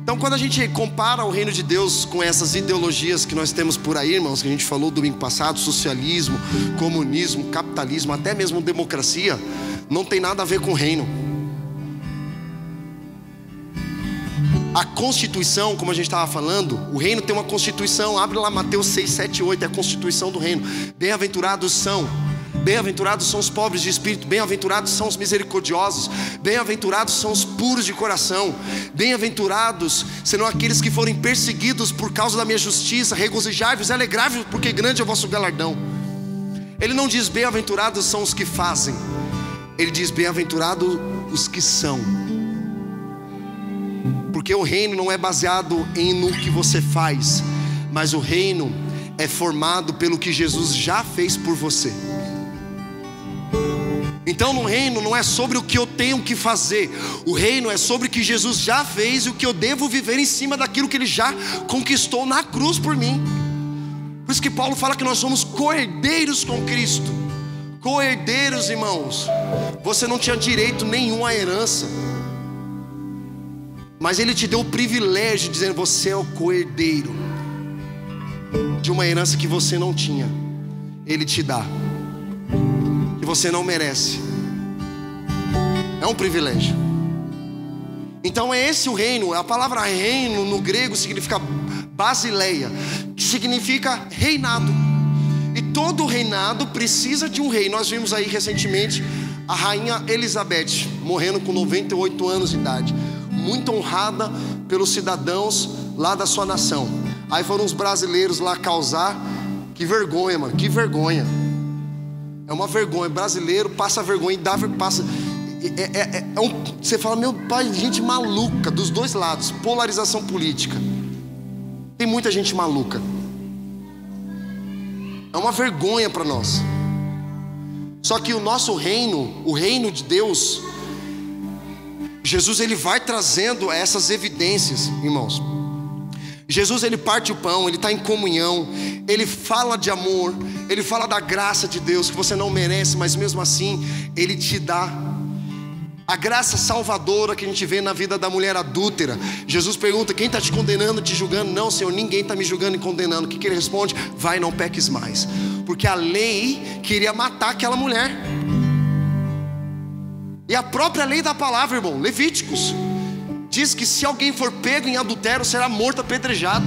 Então quando a gente compara o reino de Deus com essas ideologias que nós temos por aí, irmãos, que a gente falou domingo passado, socialismo, comunismo, capitalismo, até mesmo democracia, não tem nada a ver com o reino. A Constituição, como a gente estava falando, o reino tem uma Constituição. Abre lá Mateus 6, 7, 8, é a Constituição do reino. Bem-aventurados são os pobres de espírito, bem-aventurados são os misericordiosos, bem-aventurados são os puros de coração, bem-aventurados serão aqueles que forem perseguidos por causa da minha justiça. Regozijai-vos e alegrai-vos, porque grande é o vosso galardão. Ele não diz bem-aventurados são os que fazem, ele diz bem-aventurados os que são. Porque o reino não é baseado no que você faz, mas o reino é formado pelo que Jesus já fez por você. Então no reino não é sobre o que eu tenho que fazer, o reino é sobre o que Jesus já fez e o que eu devo viver em cima daquilo que Ele já conquistou na cruz por mim. Por isso que Paulo fala que nós somos co-herdeiros com Cristo. Co-herdeiros, irmãos. Você não tinha direito nenhum à herança, mas Ele te deu o privilégio, dizendo: você é o co-herdeiro de uma herança que você não tinha. Ele te dá, que você não merece. É um privilégio. Então é esse o reino. A palavra reino no grego significa basileia, que significa reinado. E todo reinado precisa de um rei. Nós vimos aí recentemente a rainha Elizabeth morrendo com 98 anos de idade, muito honrada pelos cidadãos lá da sua nação. Aí foram os brasileiros lá causar. Que vergonha, mano, que vergonha. É uma vergonha, brasileiro passa vergonha e passa. Você fala: meu pai, gente maluca dos dois lados, polarização política. Tem muita gente maluca. É uma vergonha para nós. Só que o nosso reino, o reino de Deus, Jesus ele vai trazendo essas evidências, irmãos. Jesus ele parte o pão, ele está em comunhão, ele fala de amor, ele fala da graça de Deus que você não merece, mas mesmo assim ele te dá. A graça salvadora que a gente vê na vida da mulher adúltera. Jesus pergunta: quem está te condenando, te julgando? Não, Senhor, ninguém está me julgando e condenando. O que ele responde? Vai, não peques mais. Porque a lei queria matar aquela mulher. E a própria lei da palavra, irmão, Levíticos, diz que se alguém for pego em adultério, será morto apedrejado.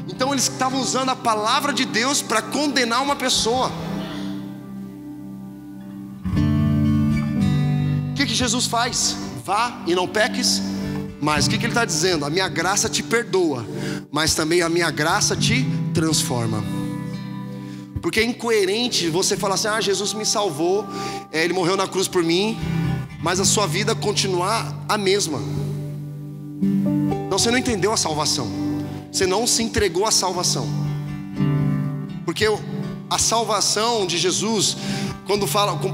Então eles estavam usando a palavra de Deus para condenar uma pessoa. O que Jesus faz? Vá e não peques mais. O que ele está dizendo? A minha graça te perdoa, mas também a minha graça te transforma. Porque é incoerente você falar assim: Jesus me salvou, Ele morreu na cruz por mim, mas a sua vida continuar a mesma. Então você não entendeu a salvação, você não se entregou à salvação. Porque a salvação de Jesus, quando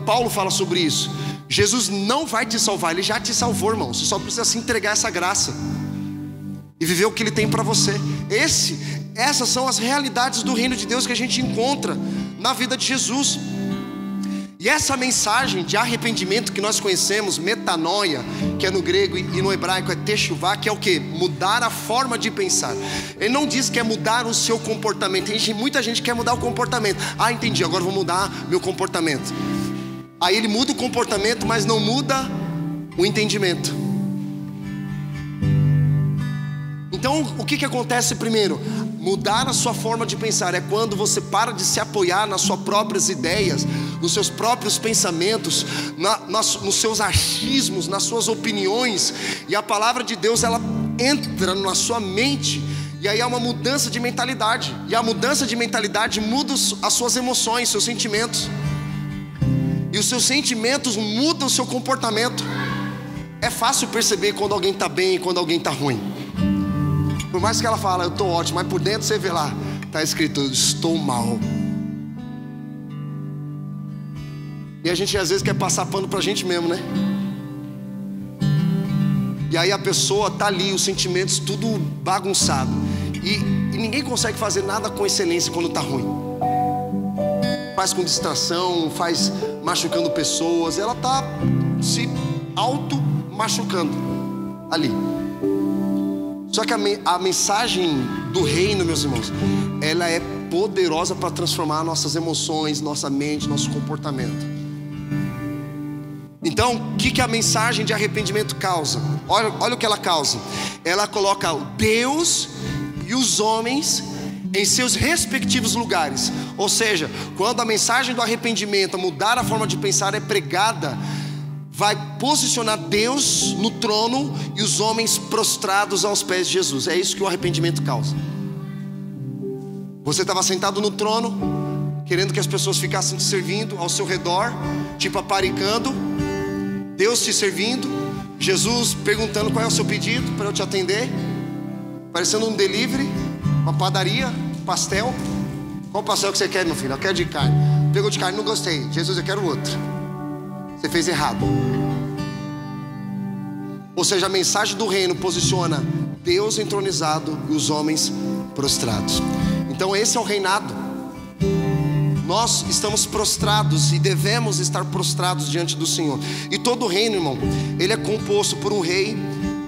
Paulo fala sobre isso, Jesus não vai te salvar, Ele já te salvou, irmão. Você só precisa se entregar a essa graça e viver o que Ele tem para você. Essas são as realidades do reino de Deus que a gente encontra na vida de Jesus. E essa mensagem de arrependimento que nós conhecemos, metanoia, que é no grego e no hebraico é techuvá, que é o que? Mudar a forma de pensar. Ele não diz que é mudar o seu comportamento. Muita gente quer mudar o comportamento. Entendi, agora vou mudar meu comportamento. Aí ele muda o comportamento, mas não muda o entendimento. Então o que acontece primeiro? Mudar a sua forma de pensar é quando você para de se apoiar nas suas próprias ideias, nos seus próprios pensamentos, nos seus achismos, nas suas opiniões, e a palavra de Deus ela entra na sua mente, e aí há uma mudança de mentalidade, e a mudança de mentalidade muda as suas emoções, seus sentimentos, e os seus sentimentos mudam o seu comportamento. É fácil perceber quando alguém está bem e quando alguém está ruim. Por mais que ela fale, eu estou ótimo, mas por dentro você vê lá, está escrito, estou mal. E a gente às vezes quer passar pano para a gente mesmo, né? E aí a pessoa está ali, os sentimentos tudo bagunçado, e ninguém consegue fazer nada com excelência quando está ruim. Faz com distração, faz machucando pessoas, ela está se auto-machucando ali. Só que a mensagem do reino, meus irmãos, ela é poderosa para transformar nossas emoções, nossa mente, nosso comportamento. Então, o que a mensagem de arrependimento causa? Olha o que ela causa. Ela coloca Deus e os homens em seus respectivos lugares. Ou seja, quando a mensagem do arrependimento, mudar a forma de pensar, é pregada, vai posicionar Deus no trono e os homens prostrados aos pés de Jesus. É isso que o arrependimento causa. Você estava sentado no trono, querendo que as pessoas ficassem te servindo ao seu redor, te paparicando, Deus te servindo, Jesus perguntando qual é o seu pedido para eu te atender, parecendo um delivery, uma padaria, pastel. Qual pastel que você quer, meu filho? Eu quero de carne. Pegou de carne, não gostei. Jesus, eu quero outro. Você fez errado. Ou seja, a mensagem do reino posiciona Deus entronizado e os homens prostrados. Então esse é o reinado. Nós estamos prostrados e devemos estar prostrados diante do Senhor. E todo o reino, irmão, ele é composto por um rei,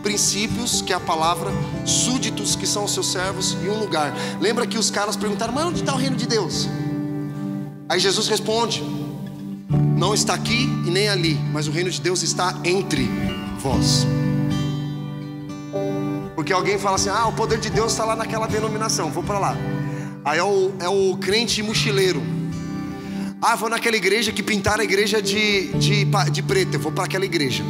princípios, que é a palavra, súditos, que são os seus servos, e um lugar. Lembra que os caras perguntaram, mas onde está o reino de Deus? Aí Jesus responde, não está aqui e nem ali, mas o reino de Deus está entre vós. Porque alguém fala assim, o poder de Deus está lá naquela denominação, vou para lá. Aí é o crente mochileiro. Vou naquela igreja que pintaram a igreja de preto, eu vou para aquela igreja.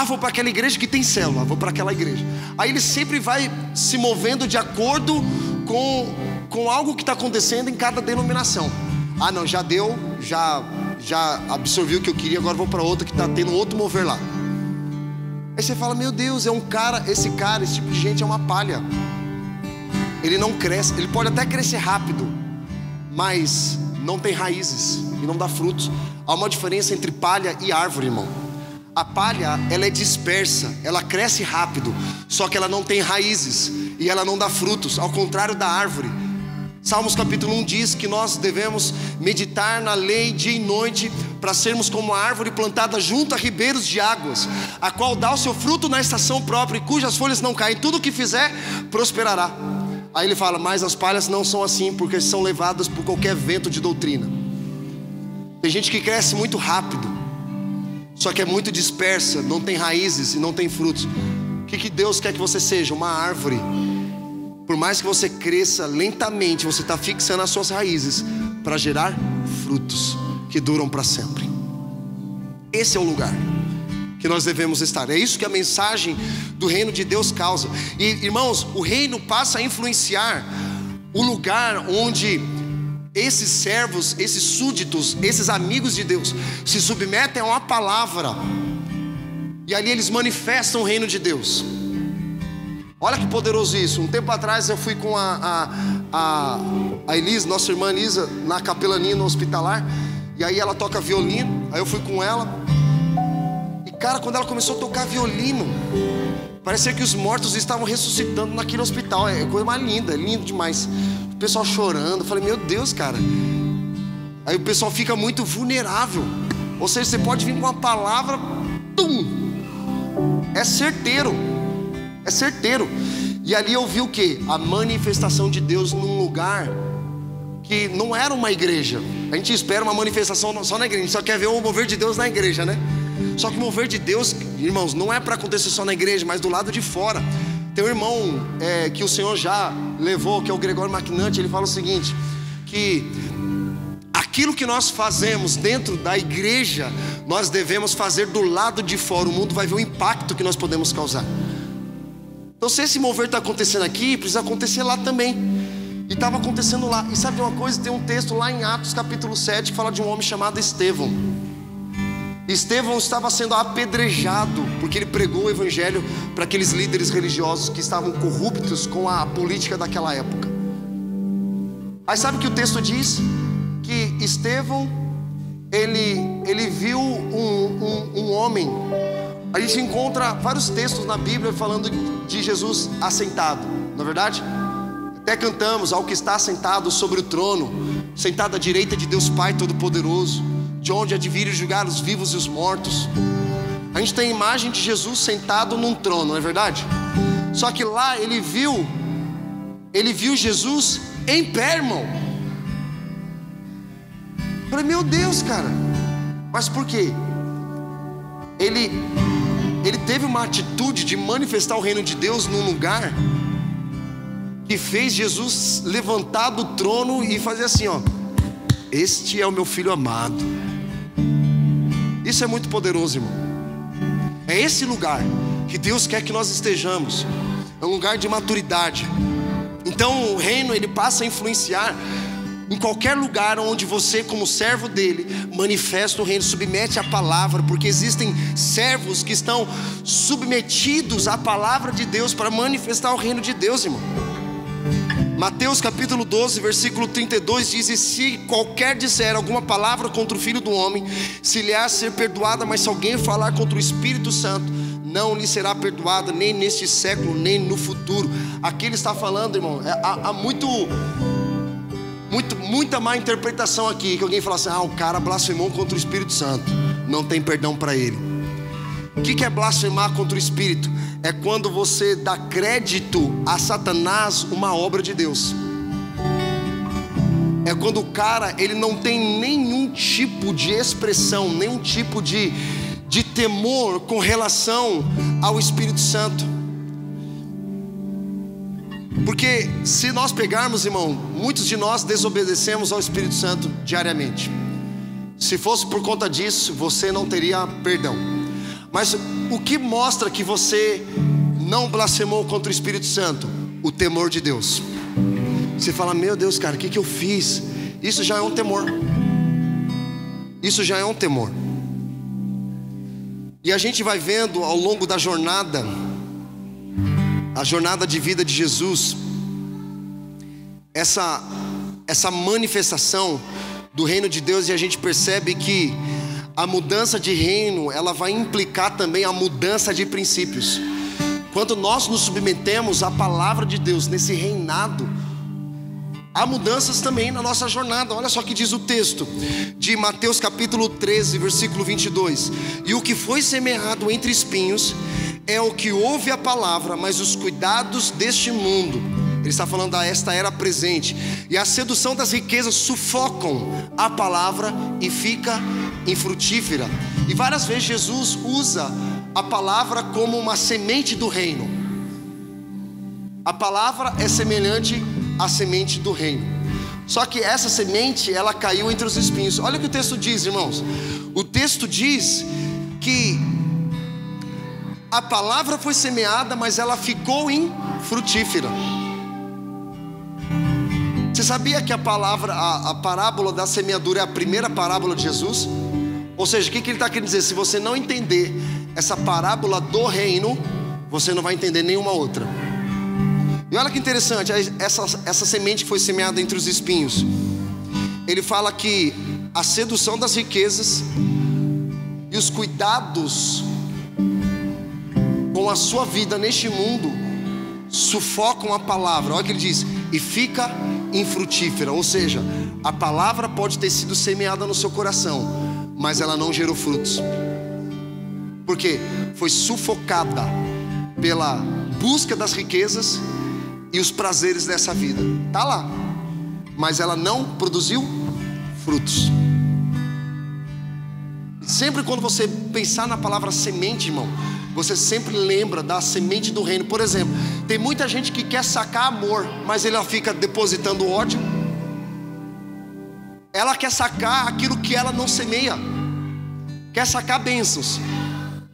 Vou para aquela igreja que tem célula, vou para aquela igreja. Aí ele sempre vai se movendo de acordo com algo que está acontecendo em cada denominação. Não, já deu, já absorvi o que eu queria, agora vou para outra que está tendo outro mover lá. Aí você fala, meu Deus, esse tipo de gente é uma palha. Ele não cresce, ele pode até crescer rápido, mas não tem raízes e não dá frutos. Há uma diferença entre palha e árvore, irmão. A palha, ela é dispersa, ela cresce rápido, só que ela não tem raízes e ela não dá frutos, ao contrário da árvore. Salmos capítulo 1 diz que nós devemos meditar na lei dia e noite, para sermos como a árvore plantada junto a ribeiros de águas, a qual dá o seu fruto na estação própria, e cujas folhas não caem, tudo o que fizer prosperará. Aí ele fala, mas as palhas não são assim, porque são levadas por qualquer vento de doutrina. Tem gente que cresce muito rápido, só que é muito dispersa, não tem raízes e não tem frutos. O que Deus quer que você seja? Uma árvore. Por mais que você cresça lentamente, você está fixando as suas raízes para gerar frutos que duram para sempre. Esse é o lugar que nós devemos estar. É isso que a mensagem do reino de Deus causa. E irmãos, o reino passa a influenciar o lugar onde esses servos, esses súditos, esses amigos de Deus se submetem a uma palavra, e ali eles manifestam o reino de Deus. Olha que poderoso isso. Um tempo atrás eu fui com a Elisa, nossa irmã Elisa, na capelania no hospitalar. E aí ela toca violino. Aí eu fui com ela. E cara, quando ela começou a tocar violino, parecia que os mortos estavam ressuscitando naquele hospital. É coisa mais linda, é lindo demais. O pessoal chorando. Eu falei, meu Deus, cara. Aí o pessoal fica muito vulnerável. Ou seja, você pode vir com uma palavra, é certeiro. É certeiro. E ali eu vi o que? A manifestação de Deus num lugar que não era uma igreja. A gente espera uma manifestação só na igreja, a gente só quer ver o mover de Deus na igreja, né? Só que o mover de Deus, irmãos, não é para acontecer só na igreja, mas do lado de fora. Tem um irmão que o Senhor já levou, que é o Gregório Maquinante. Ele fala o seguinte, que aquilo que nós fazemos dentro da igreja, nós devemos fazer do lado de fora. O mundo vai ver o impacto que nós podemos causar. Então se esse mover está acontecendo aqui, precisa acontecer lá também. E estava acontecendo lá. E sabe uma coisa? Tem um texto lá em Atos capítulo 7 que fala de um homem chamado Estevão. Estevão estava sendo apedrejado porque ele pregou o evangelho para aqueles líderes religiosos que estavam corruptos com a política daquela época. Aí sabe o que o texto diz? Que Estevão, ele viu um homem. A gente encontra vários textos na Bíblia falando de Jesus assentado, não é verdade? Até cantamos, ao que está sentado sobre o trono, sentado à direita de Deus Pai Todo-Poderoso, de onde há de vir julgar os vivos e os mortos. A gente tem a imagem de Jesus sentado num trono, não é verdade? Só que lá ele viu Jesus em pé, irmão. Eu falei, meu Deus, cara. Mas por quê? Ele teve uma atitude de manifestar o reino de Deus num lugar que fez Jesus levantar do trono e fazer assim, ó: este é o meu filho amado. Isso é muito poderoso, irmão. É esse lugar que Deus quer que nós estejamos. É um lugar de maturidade. Então o reino, ele passa a influenciar em qualquer lugar onde você, como servo dele, manifesta o reino, submete a palavra, porque existem servos que estão submetidos à palavra de Deus para manifestar o reino de Deus, irmão. Mateus capítulo 12, versículo 32 diz: e se qualquer disser alguma palavra contra o Filho do Homem, se lhe há ser perdoada, mas se alguém falar contra o Espírito Santo, não lhe será perdoada, nem neste século, nem no futuro. Aqui ele está falando, irmão, há muita má interpretação aqui, que alguém fala assim: o cara blasfemou contra o Espírito Santo, não tem perdão para ele. O que é blasfemar contra o Espírito? É quando você dá crédito a Satanás uma obra de Deus. É quando o cara, ele não tem nenhum tipo de expressão, nenhum tipo de temor com relação ao Espírito Santo. Porque se nós pegarmos, irmão, muitos de nós desobedecemos ao Espírito Santo diariamente. Se fosse por conta disso, você não teria perdão. Mas o que mostra que você não blasfemou contra o Espírito Santo? O temor de Deus. Você fala: meu Deus, cara, o que eu fiz? Isso já é um temor. Isso já é um temor. E a gente vai vendo ao longo da jornada, a jornada de vida de Jesus, essa manifestação do reino de Deus. E a gente percebe que a mudança de reino, ela vai implicar também a mudança de princípios. Quando nós nos submetemos à palavra de Deus nesse reinado, há mudanças também na nossa jornada. Olha só o que diz o texto de Mateus capítulo 13, versículo 22. E o que foi semeado entre espinhos é o que ouve a palavra, mas os cuidados deste mundo, ele está falando da esta era presente, e a sedução das riquezas sufocam a palavra e fica infrutífera. E várias vezes Jesus usa a palavra como uma semente do reino. A palavra é semelhante à semente do reino. Só que essa semente, ela caiu entre os espinhos. Olha o que o texto diz, irmãos. O texto diz que a palavra foi semeada, mas ela ficou infrutífera. Você sabia que a parábola da semeadura é a primeira parábola de Jesus? Ou seja, o que ele está querendo dizer? Se você não entender essa parábola do reino, você não vai entender nenhuma outra. E olha que interessante, essa semente que foi semeada entre os espinhos, ele fala que a sedução das riquezas e os cuidados com a sua vida neste mundo sufocam a palavra. Olha o que ele diz: e fica infrutífera. Ou seja, a palavra pode ter sido semeada no seu coração, mas ela não gerou frutos. Por quê? Foi sufocada pela busca das riquezas e os prazeres dessa vida. Está lá, mas ela não produziu frutos. Sempre quando você pensar na palavra semente, irmão, você sempre lembra da semente do reino. Por exemplo, tem muita gente que quer sacar amor, mas ela fica depositando ódio. Ela quer sacar aquilo que ela não semeia. Quer sacar bênçãos,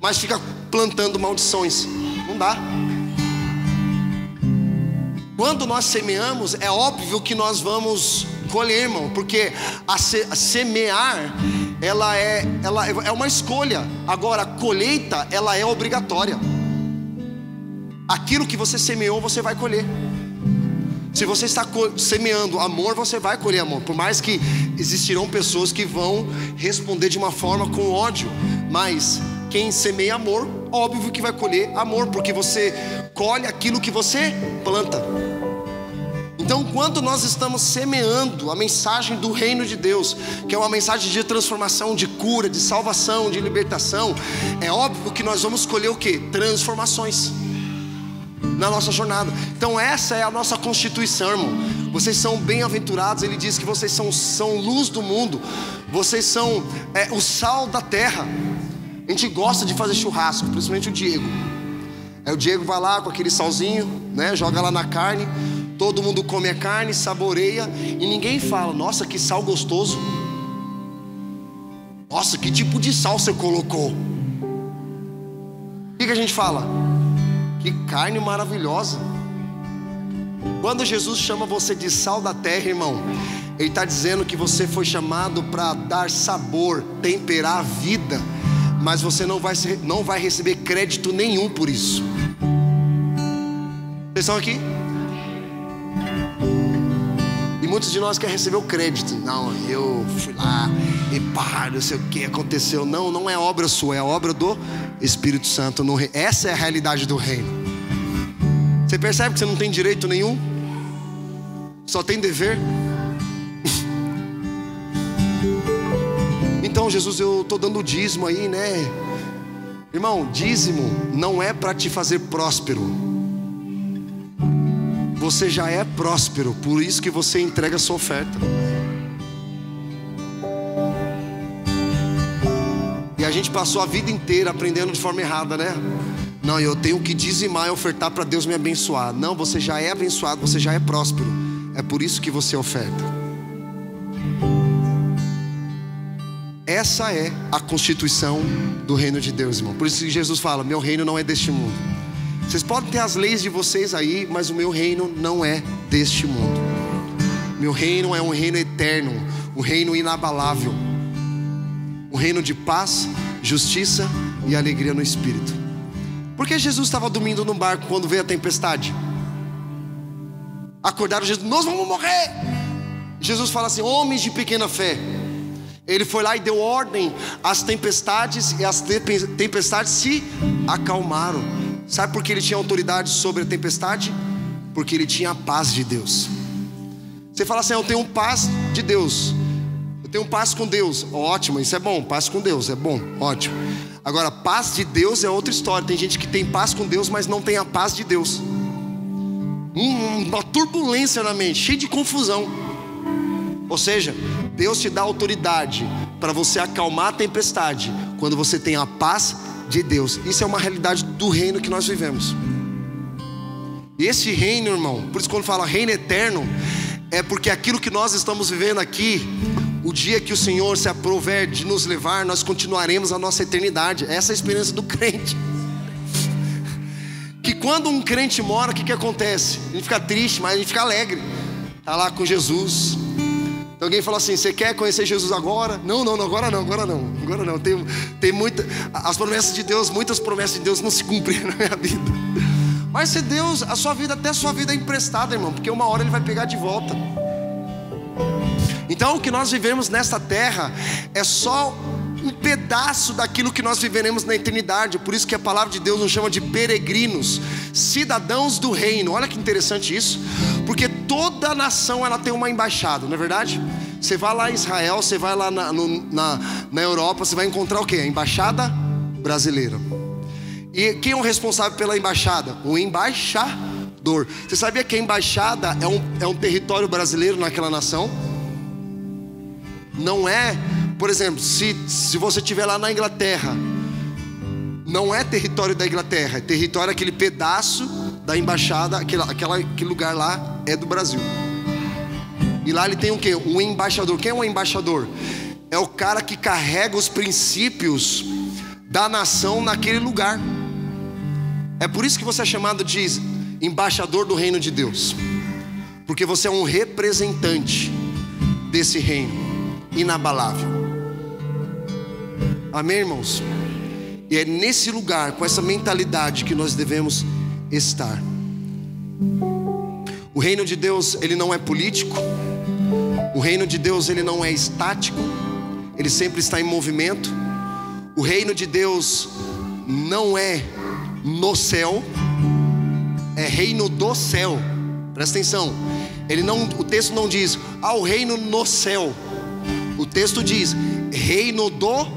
mas fica plantando maldições. Não dá. Quando nós semeamos, é óbvio que nós vamos colher, irmão, porque a semear, ela é uma escolha. Agora, a colheita, ela é obrigatória. Aquilo que você semeou, você vai colher. Se você está semeando amor, você vai colher amor. Por mais que existirão pessoas que vão responder de uma forma com ódio, mas quem semeia amor, óbvio que vai colher amor, porque você colhe aquilo que você planta. Então, quando nós estamos semeando a mensagem do reino de Deus, que é uma mensagem de transformação, de cura, de salvação, de libertação, é óbvio que nós vamos colher o quê? Transformações na nossa jornada. Então essa é a nossa constituição, irmão. Vocês são bem-aventurados. Ele diz que vocês são luz do mundo. Vocês são o sal da terra. A gente gosta de fazer churrasco, principalmente o Diego. Aí o Diego vai lá com aquele salzinho, né? Joga lá na carne. Todo mundo come a carne, saboreia, e ninguém fala: nossa, que sal gostoso. Nossa, que tipo de sal você colocou? O que a gente fala? Que carne maravilhosa. Quando Jesus chama você de sal da terra, irmão, Ele está dizendo que você foi chamado para dar sabor, temperar a vida, mas você não vai receber crédito nenhum por isso. Vocês estão aqui? E muitos de nós querem receber o crédito. Não, eu fui lá e pá, não sei o que aconteceu. Não é obra sua, é a obra do Espírito Santo no reino. Essa é a realidade do reino. Você percebe que você não tem direito nenhum? Só tem dever? Então, Jesus, eu estou dando dízimo aí, né? Irmão, dízimo não é para te fazer próspero. Você já é próspero, por isso que você entrega a sua oferta. E a gente passou a vida inteira aprendendo de forma errada, né? Não, eu tenho que dizimar e ofertar para Deus me abençoar. Não, você já é abençoado, você já é próspero. É por isso que você oferta. Essa é a constituição do reino de Deus, irmão. Por isso que Jesus fala: meu reino não é deste mundo. Vocês podem ter as leis de vocês aí, mas o meu reino não é deste mundo. Meu reino é um reino eterno, um reino inabalável, um reino de paz, justiça e alegria no Espírito. Por que Jesus estava dormindo no barco quando veio a tempestade? Acordaram Jesus: nós vamos morrer. Jesus fala assim: homens de pequena fé. Ele foi lá e deu ordem às tempestades, e as tempestades se acalmaram. Sabe por que ele tinha autoridade sobre a tempestade? Porque ele tinha a paz de Deus. Você fala assim: eu tenho paz de Deus, eu tenho paz com Deus. Ótimo, isso é bom, paz com Deus é bom, ótimo. Agora, paz de Deus é outra história. Tem gente que tem paz com Deus, mas não tem a paz de Deus. Uma turbulência na mente, cheia de confusão. Ou seja, Deus te dá autoridade para você acalmar a tempestade quando você tem a paz de Deus. Isso é uma realidade do reino que nós vivemos. E esse reino, irmão, por isso quando fala reino eterno, é porque aquilo que nós estamos vivendo aqui, o dia que o Senhor se aprover de nos levar, nós continuaremos a nossa eternidade. Essa é a experiência do crente. Que quando um crente mora, o que acontece? A gente fica triste, mas a gente fica alegre. Está lá com Jesus. Então alguém fala assim: você quer conhecer Jesus agora? Não, agora não. Tem muita, as promessas de Deus, muitas promessas de Deus não se cumpriram na minha vida. Mas se Deus, a sua vida, até a sua vida é emprestada, irmão, porque uma hora Ele vai pegar de volta. Então o que nós vivemos nesta terra é só um pedaço daquilo que nós viveremos na eternidade. Por isso que a palavra de Deus nos chama de peregrinos, cidadãos do reino. Olha que interessante isso, porque toda nação ela tem uma embaixada, não é verdade? Você vai lá em Israel, você vai lá na Europa, você vai encontrar o quê? A embaixada brasileira. E quem é o responsável pela embaixada? O embaixador. Você sabia que a embaixada é um território brasileiro naquela nação? Não é, por exemplo, se você estiver lá na Inglaterra, não é território da Inglaterra, é território, aquele pedaço da embaixada, aquele lugar lá é do Brasil. E lá ele tem o quê? Um embaixador. Quem é um embaixador? É o cara que carrega os princípios da nação naquele lugar. É por isso que você é chamado de embaixador do reino de Deus, porque você é um representante desse reino inabalável. Amém, irmãos? E é nesse lugar, com essa mentalidade, que nós devemos estar. O reino de Deus, ele não é político. O reino de Deus, ele não é estático. Ele sempre está em movimento. O reino de Deus não é no céu, é reino do céu. Presta atenção. O texto não diz o reino no céu. O texto diz reino do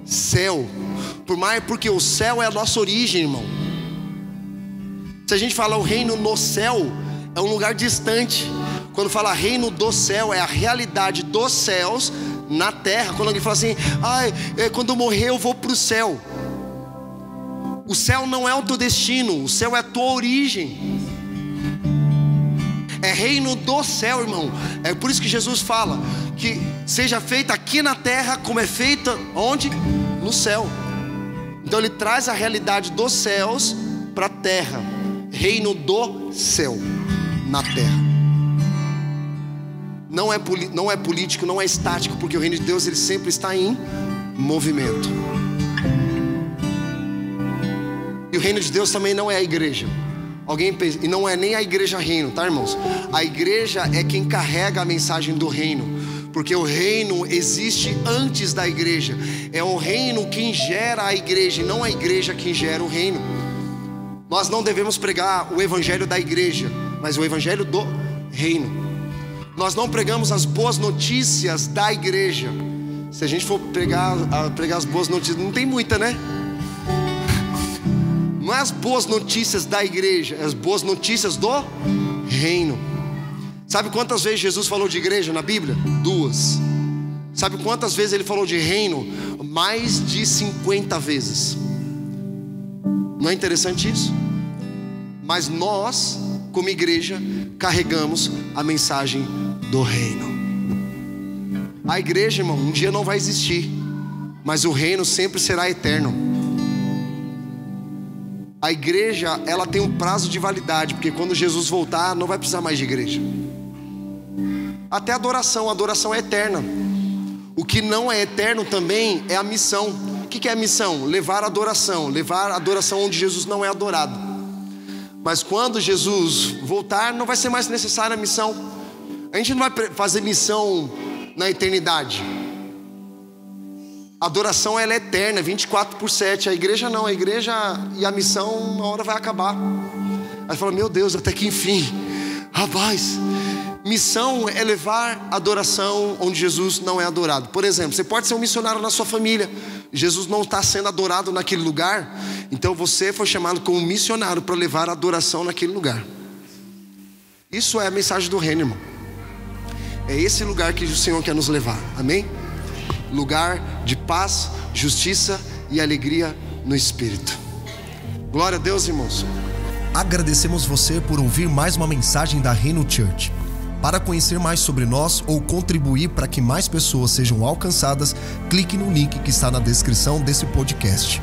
céu. Porque o céu é a nossa origem, irmão. Se a gente fala o reino no céu, é um lugar distante. Quando fala reino do céu, é a realidade dos céus na terra. Quando alguém fala assim: quando eu morrer eu vou para o céu. O céu não é o teu destino, o céu é a tua origem. É reino do céu, irmão. É por isso que Jesus fala que seja feita aqui na terra como é feita onde? No céu. Então ele traz a realidade dos céus para a terra. Reino do céu na terra. Não é político, não é estático, porque o reino de Deus ele sempre está em movimento. E o reino de Deus também não é a igreja. Alguém pensa, e não é nem a igreja reino, tá, irmãos? A igreja é quem carrega a mensagem do reino, porque o reino existe antes da igreja. É o reino quem gera a igreja, e não a igreja quem gera o reino. Nós não devemos pregar o evangelho da igreja, mas o evangelho do reino. Nós não pregamos as boas notícias da igreja. Se a gente for pregar as boas notícias, não tem muita, né? Não é as boas notícias da igreja, é as boas notícias do reino. Sabe quantas vezes Jesus falou de igreja na Bíblia? 2. Sabe quantas vezes ele falou de reino? Mais de 50 vezes. Não é interessante isso? Mas nós, como igreja, carregamos a mensagem do reino. A igreja, irmão, um dia não vai existir, mas o reino sempre será eterno. A igreja, ela tem um prazo de validade, porque quando Jesus voltar, não vai precisar mais de igreja. Até a adoração é eterna. O que não é eterno também é a missão. O que é a missão? Levar a adoração onde Jesus não é adorado. Mas quando Jesus voltar, não vai ser mais necessária a missão. A gente não vai fazer missão na eternidade. A adoração ela é eterna, 24/7. A igreja não, a igreja e a missão uma hora vai acabar. Aí fala: meu Deus, até que enfim. Rapaz, Missão é levar adoração onde Jesus não é adorado. Por exemplo, você pode ser um missionário na sua família, Jesus não está sendo adorado naquele lugar, então você foi chamado como missionário para levar adoração naquele lugar. Isso é a mensagem do reino, irmão. É esse lugar que o Senhor quer nos levar, amém? Lugar de paz, justiça e alegria no Espírito. Glória a Deus, irmãos. Agradecemos você por ouvir mais uma mensagem da Reino Church. Para conhecer mais sobre nós ou contribuir para que mais pessoas sejam alcançadas, clique no link que está na descrição desse podcast.